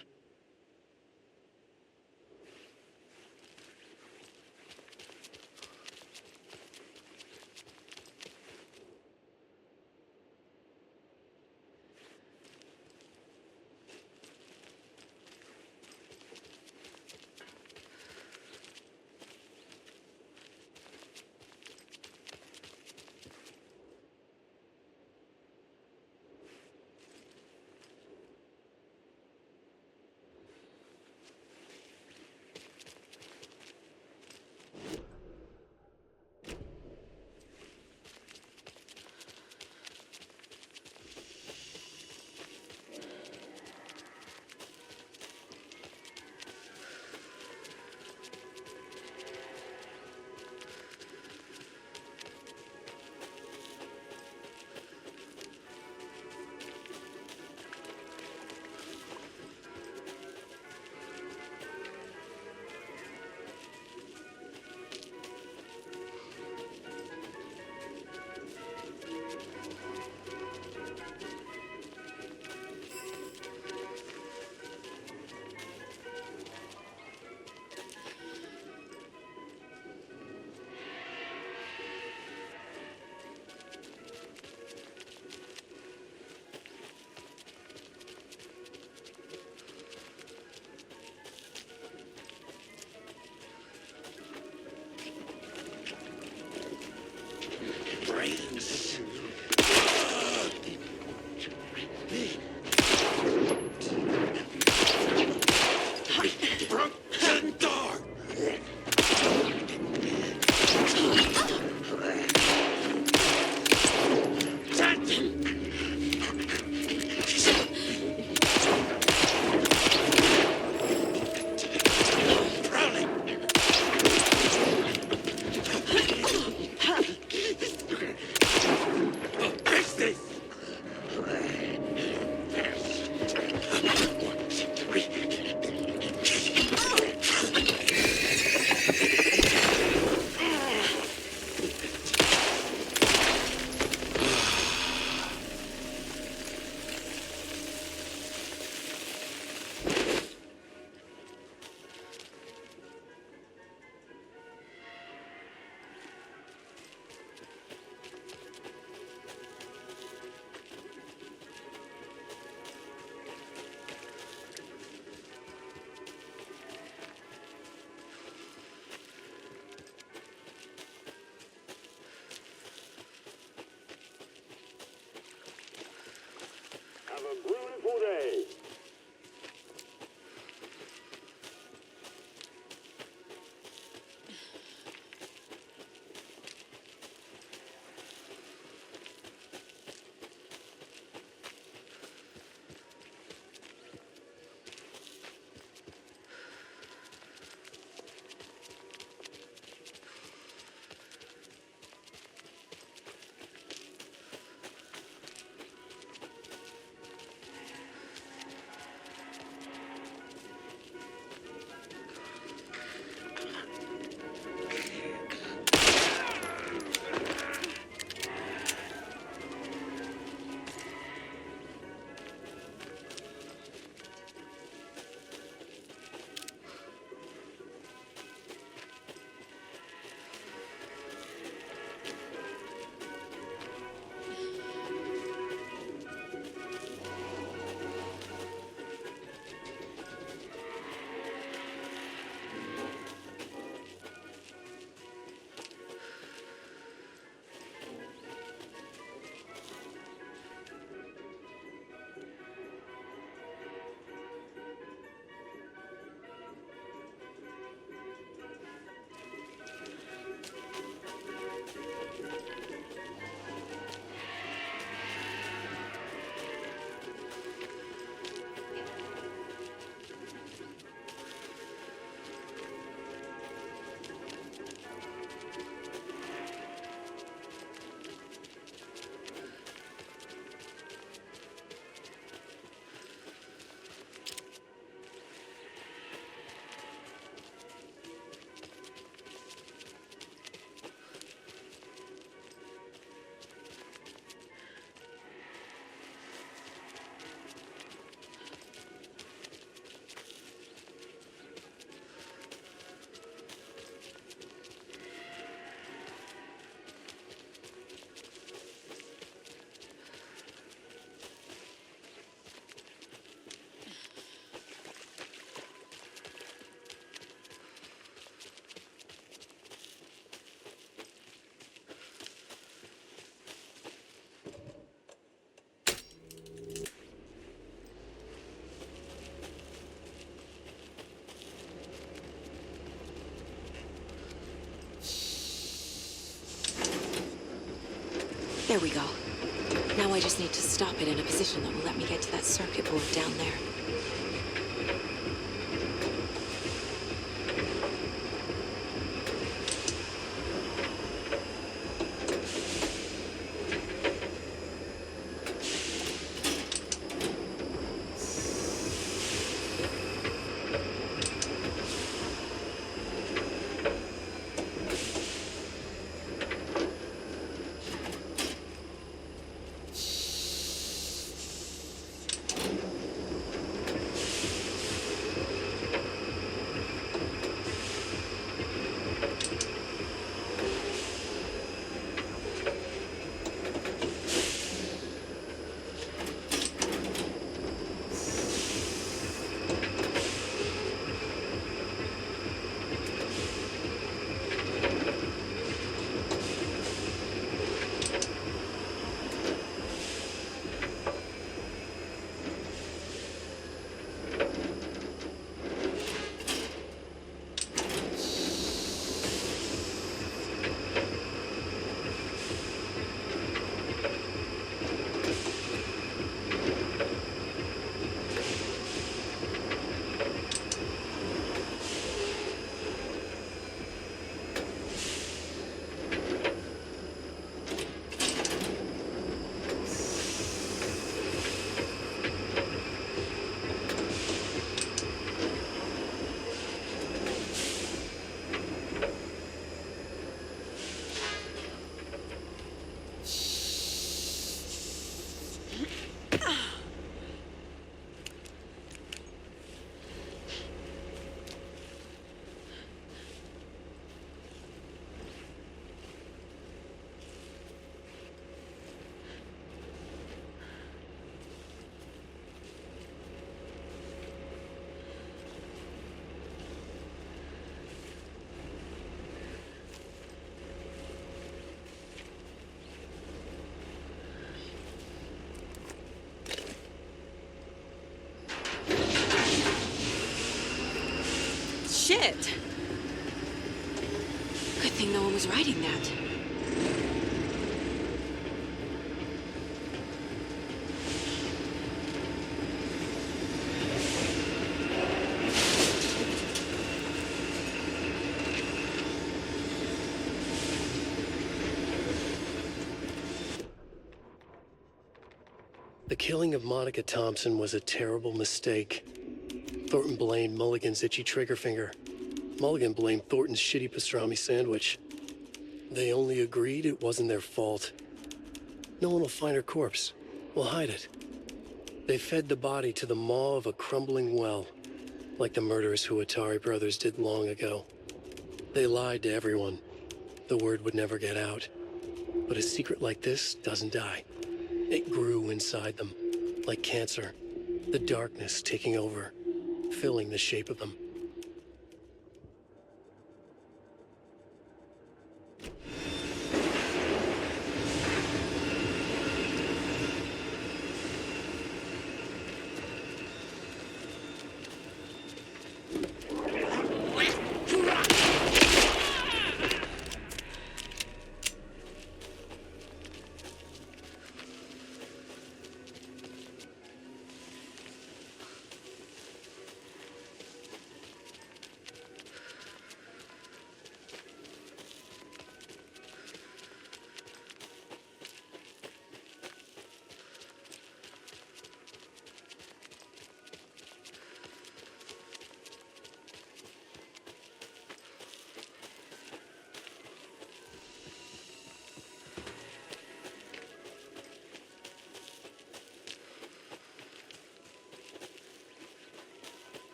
There we go. Now I just need to stop it in a position that will let me get to that circuit board down there. Shit! Good thing no one was riding that. The killing of Monica Thompson was a terrible mistake. Thornton blamed Mulligan's itchy trigger finger. Mulligan blamed Thornton's shitty pastrami sandwich. They only agreed it wasn't their fault. No one will find her corpse. We'll hide it. They fed the body to the maw of a crumbling well, like the murderous Huatari brothers did long ago. They lied to everyone. The word would never get out. But a secret like this doesn't die. It grew inside them, like cancer. The darkness taking over, filling the shape of them.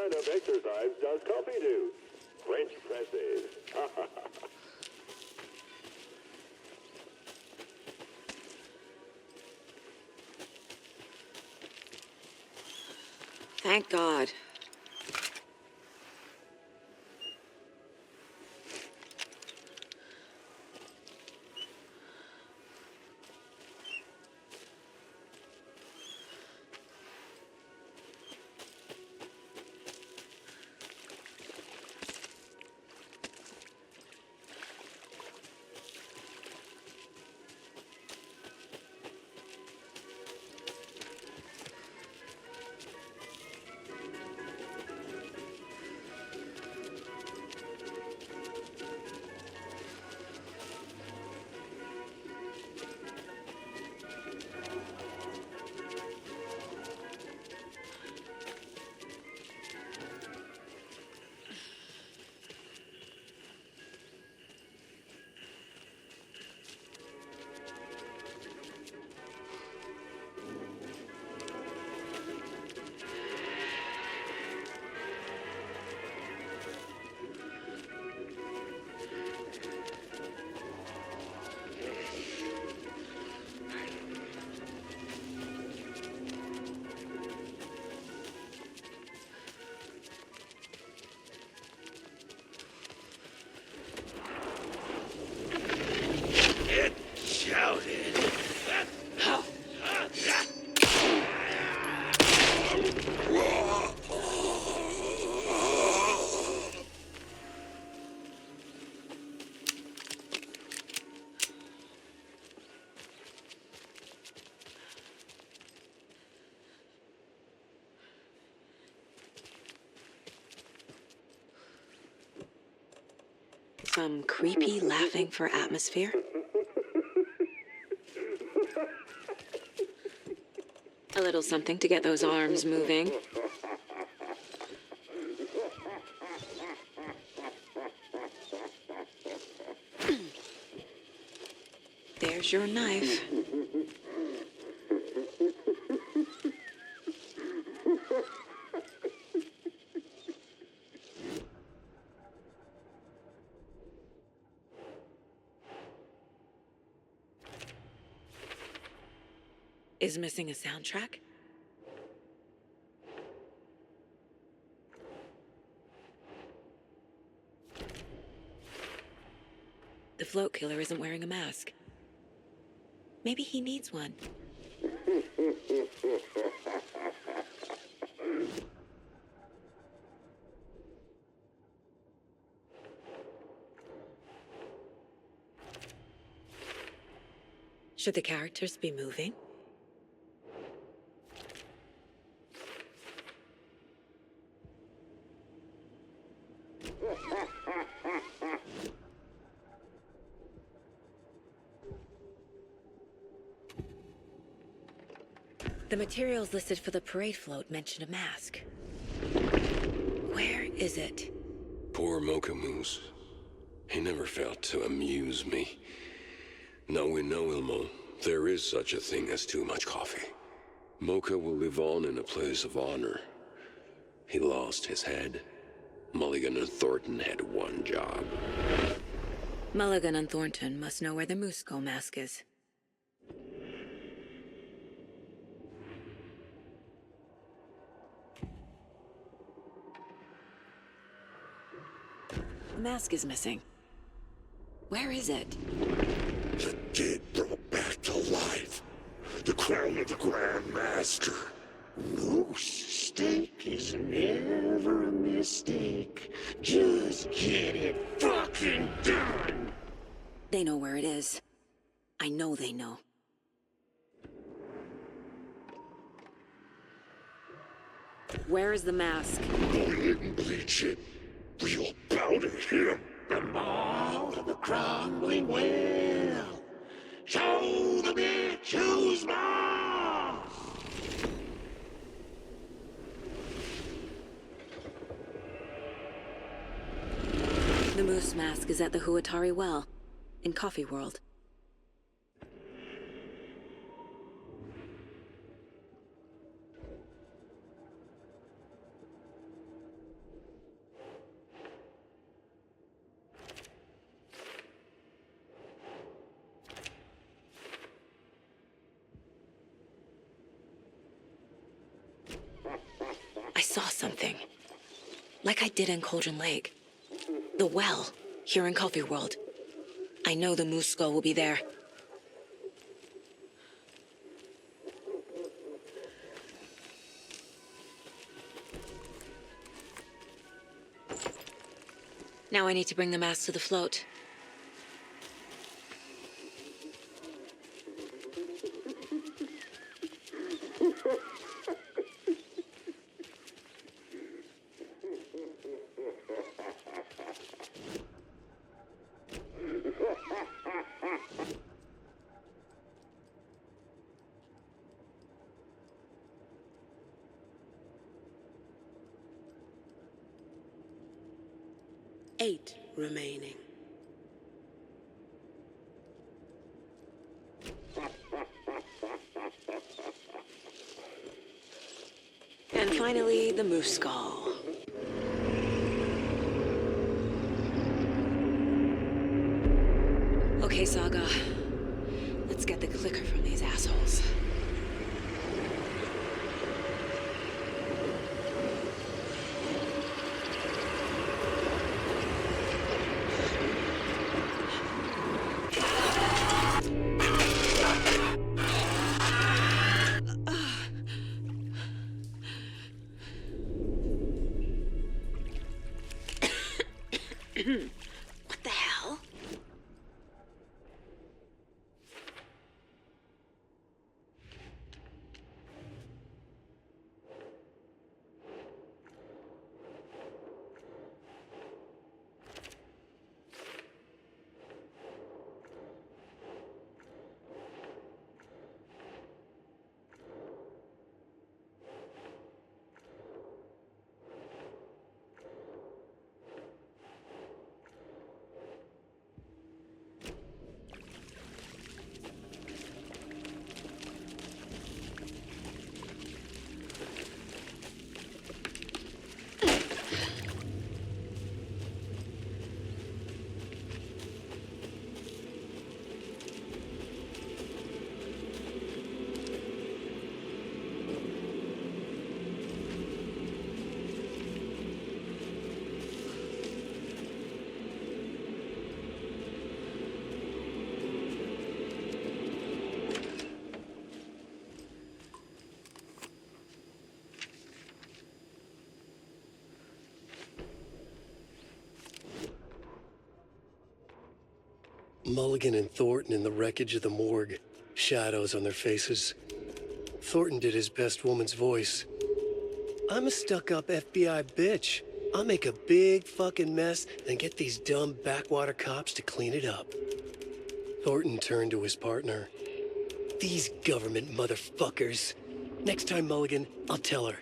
kind of exercise does coffee do? French presses. Thank God. Some creepy laughing for atmosphere. A little something to get those arms moving. There's your knife. Is missing a soundtrack? The float killer isn't wearing a mask. Maybe he needs one. Should the characters be moving? The materials listed for the parade float mention a mask. Where is it? Poor Mocha Moose. He never failed to amuse me. Now we know, Ilmo, there is such a thing as too much coffee. Mocha will live on in a place of honor. He lost his head. Mulligan and Thornton had one job. Mulligan and Thornton must know where the Moose Skull mask is. The mask is missing. Where is it? The dead brought back to life. The crown of the Grand Master. Moose steak is never a mistake. Just get it fucking done. They know where it is. I know they know. Where is the mask? Go ahead and bleach it. We'll powder him. The mall of the crumbling well. Show the bitch who's boss. The moose mask is at the Huatari Well, in Coffee World. I saw something. Like I did in Cauldron Lake. The well, here in Coffee World. I know the moose skull will be there. Now I need to bring the mask to the float. Eight remaining. And finally, the moose skull. Okay, Saga. Let's get the clicker from these assholes. What the hell? Mulligan and Thornton in the wreckage of the morgue, shadows on their faces. Thornton did his best woman's voice. I'm a stuck-up FBI bitch. I'll make a big fucking mess and get these dumb backwater cops to clean it up. Thornton turned to his partner. These government motherfuckers. Next time, Mulligan, I'll tell her.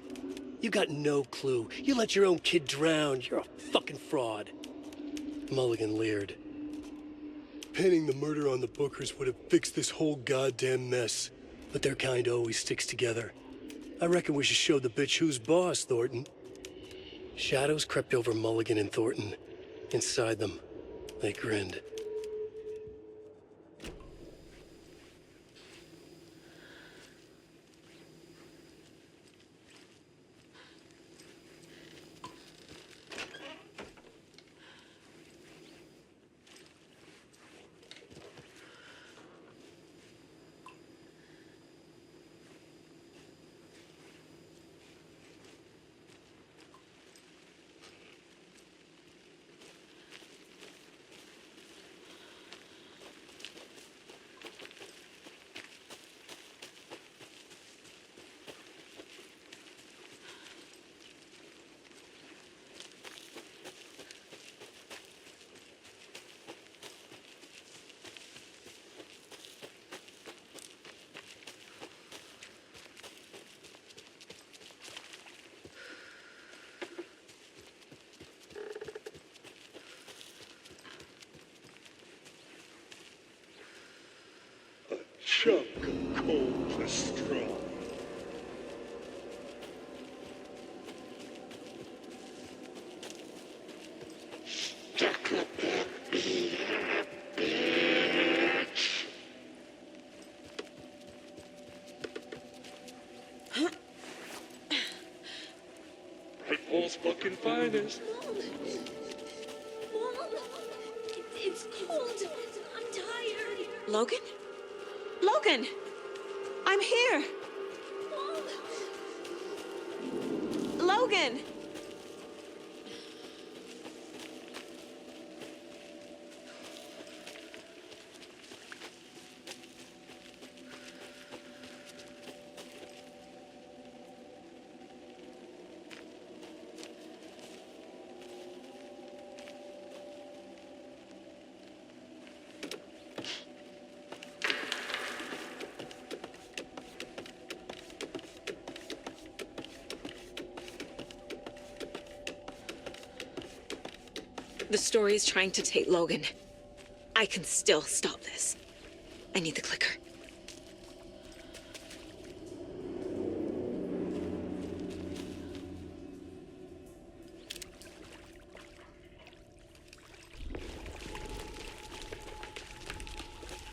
You got no clue. You let your own kid drown. You're a fucking fraud. Mulligan leered. Pinning the murder on the Bookers would have fixed this whole goddamn mess. But their kind always sticks together. I reckon we should show the bitch who's boss, Thornton. Shadows crept over Mulligan and Thornton. Inside them, they grinned. Chunk of coal for straw. Stuck up bitch. world's fucking finest. Mom, it's cold. I'm tired. Logan? Logan! I'm here! Mom! Logan! The story is trying to take Logan. I can still stop this. I need the clicker.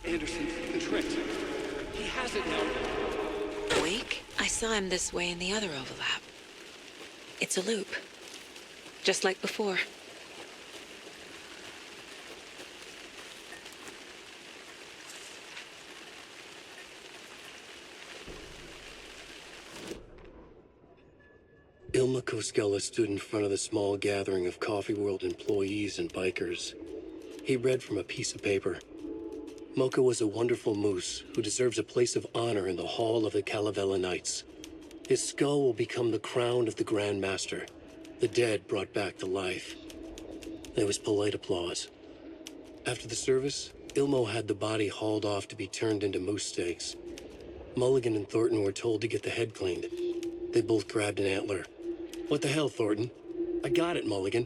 Anderson, the trick. He has it now. Wake? I saw him this way in the other overlap. It's a loop. Just like before. Ilma Koskela stood in front of the small gathering of Coffee World employees and bikers. He read from a piece of paper. Mocha was a wonderful moose who deserves a place of honor in the hall of the Calavella Knights. His skull will become the crown of the Grand Master, the dead brought back to life. There was polite applause. After the service, Ilmo had the body hauled off to be turned into moose steaks. Mulligan and Thornton were told to get the head cleaned. They both grabbed an antler. What the hell, Thornton? I got it, Mulligan.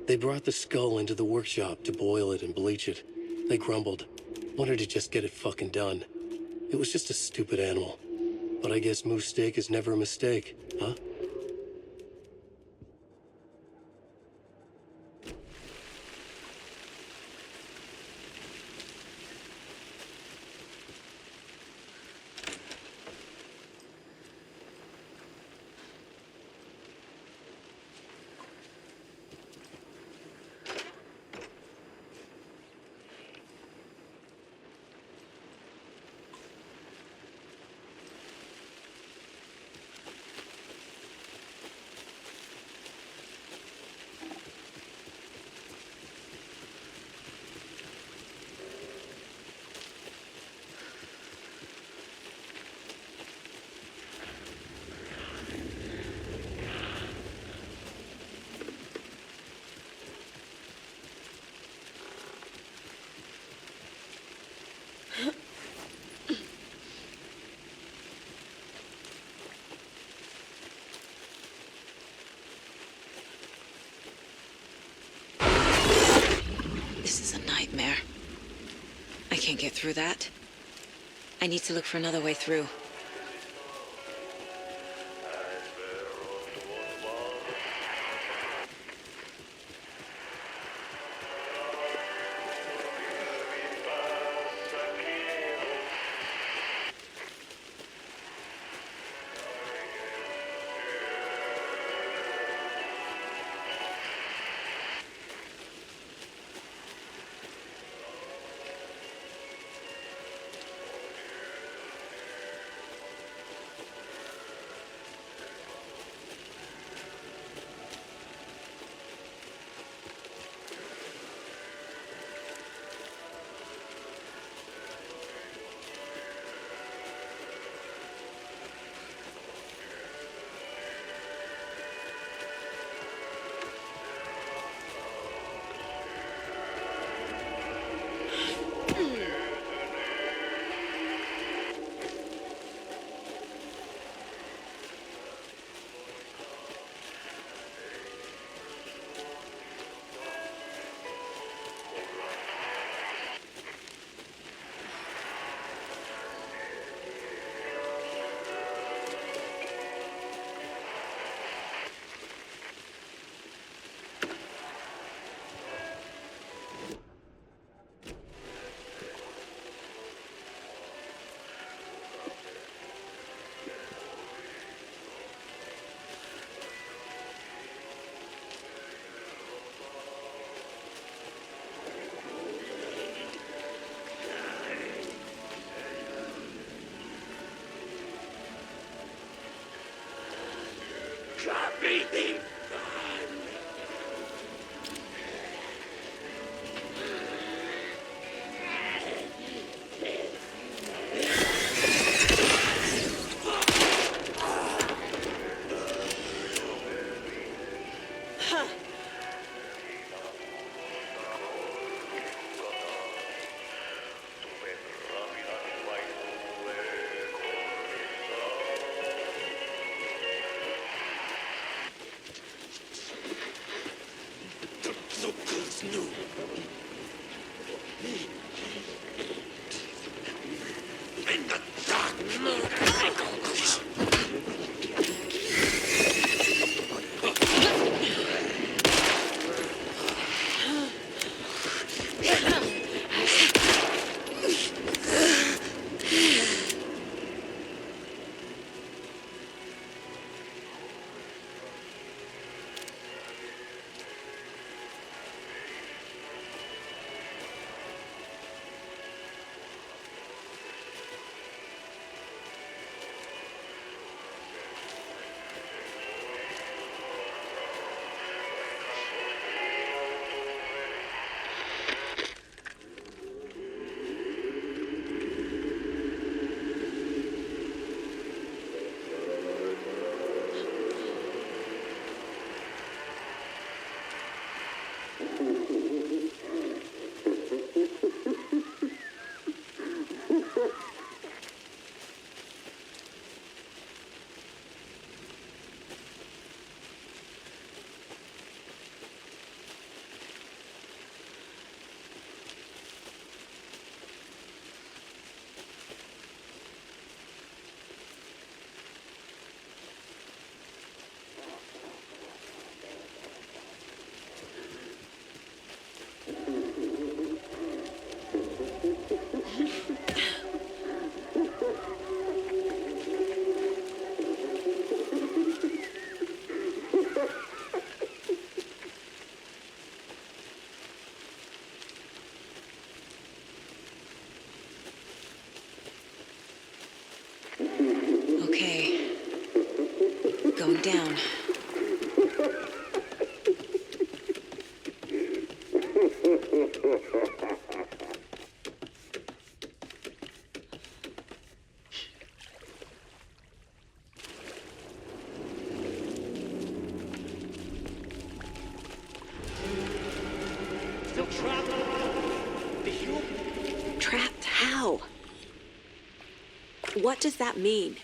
They brought the skull into the workshop to boil it and bleach it. They grumbled. Wanted to just get it fucking done. It was just a stupid animal. But I guess moose steak is never a mistake, huh? This is a nightmare. I can't get through that. I need to look for another way through. everything. Okay. Going down. Still trapped? The human? Trapped how? What does that mean?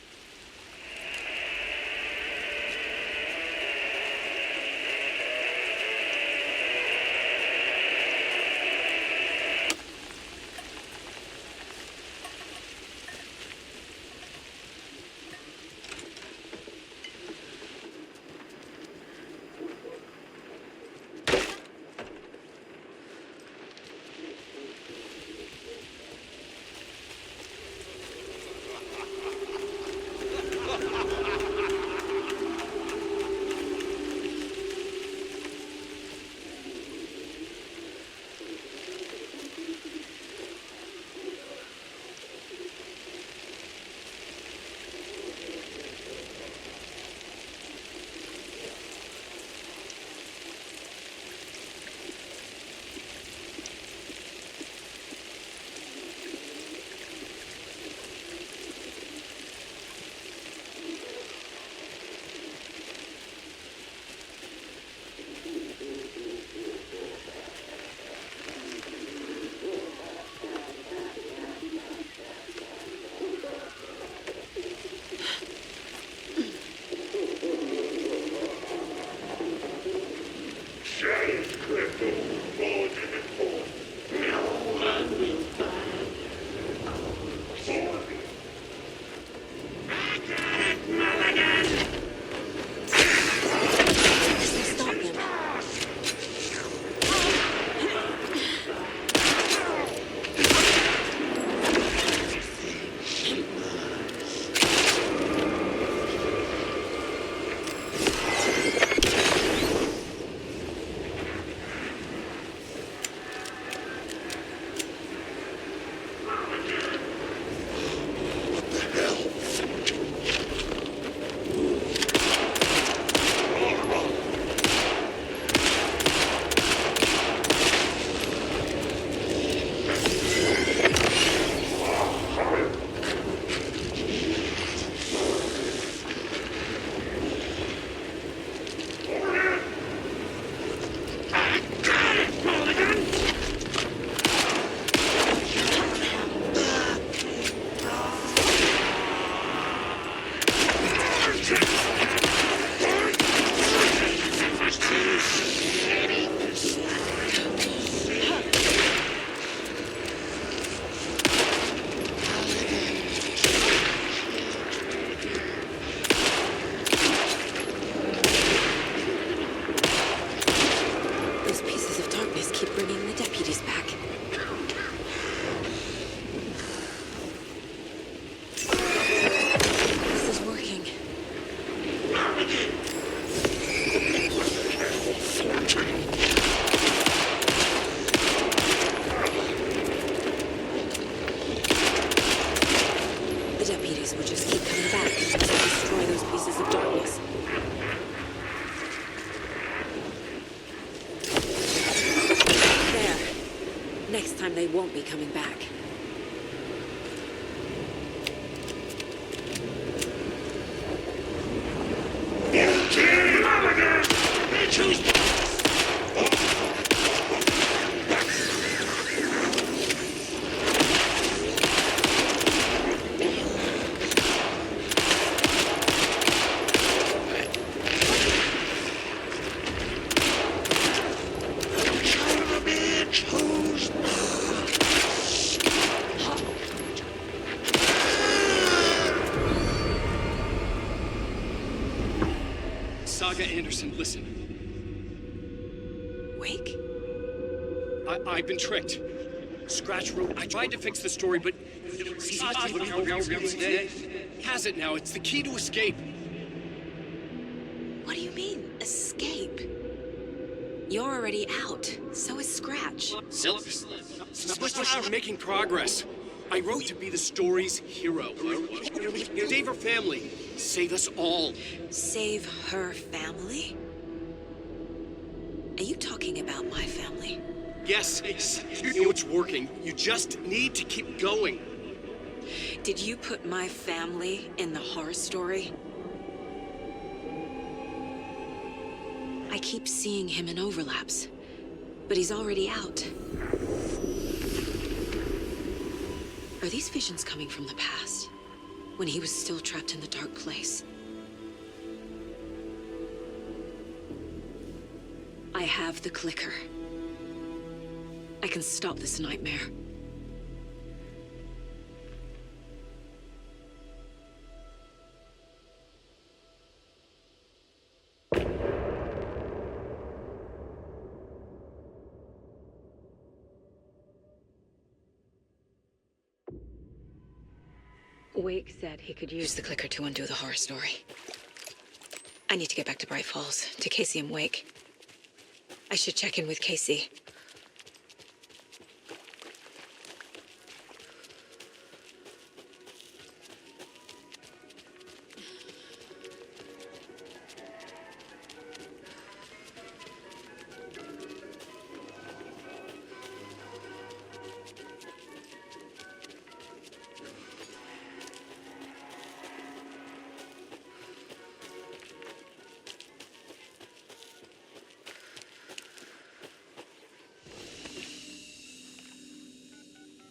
Those pieces of darkness keep bringing the deputies back. This is working. The deputies will just keep coming back to destroy those pieces of darkness. There. Next time they won't be coming back. Saga Anderson, listen. Wake? I've been tricked. Scratch wrote, I tried to fix the story, but he has it now. It's the key to escape. What do you mean, escape? You're already out. So is Scratch. We're making progress. I wrote to be the story's hero. Save her family. Save us all. Save her family? Are you talking about my family? Yes, you know it's working. You just need to keep going. Did you put my family in the horror story? I keep seeing him in overlaps, but he's already out. Are these visions coming from the past, when he was still trapped in the dark place? I have the clicker. I can stop this nightmare. Wake said he could use the clicker to undo the horror story. I need to get back to Bright Falls, to Casey and Wake. I should check in with Casey.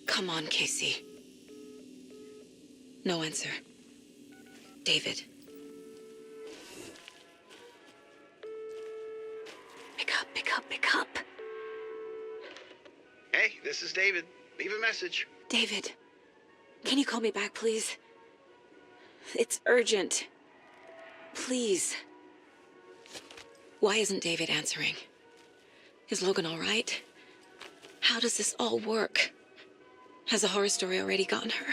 Come on, Casey. No answer. David. Pick up, pick up, pick up. Hey, this is David. Leave a message. David, can you call me back, please? It's urgent. Please. Why isn't David answering? Is Logan all right? How does this all work? Has the horror story already gotten her?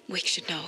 Wake should know.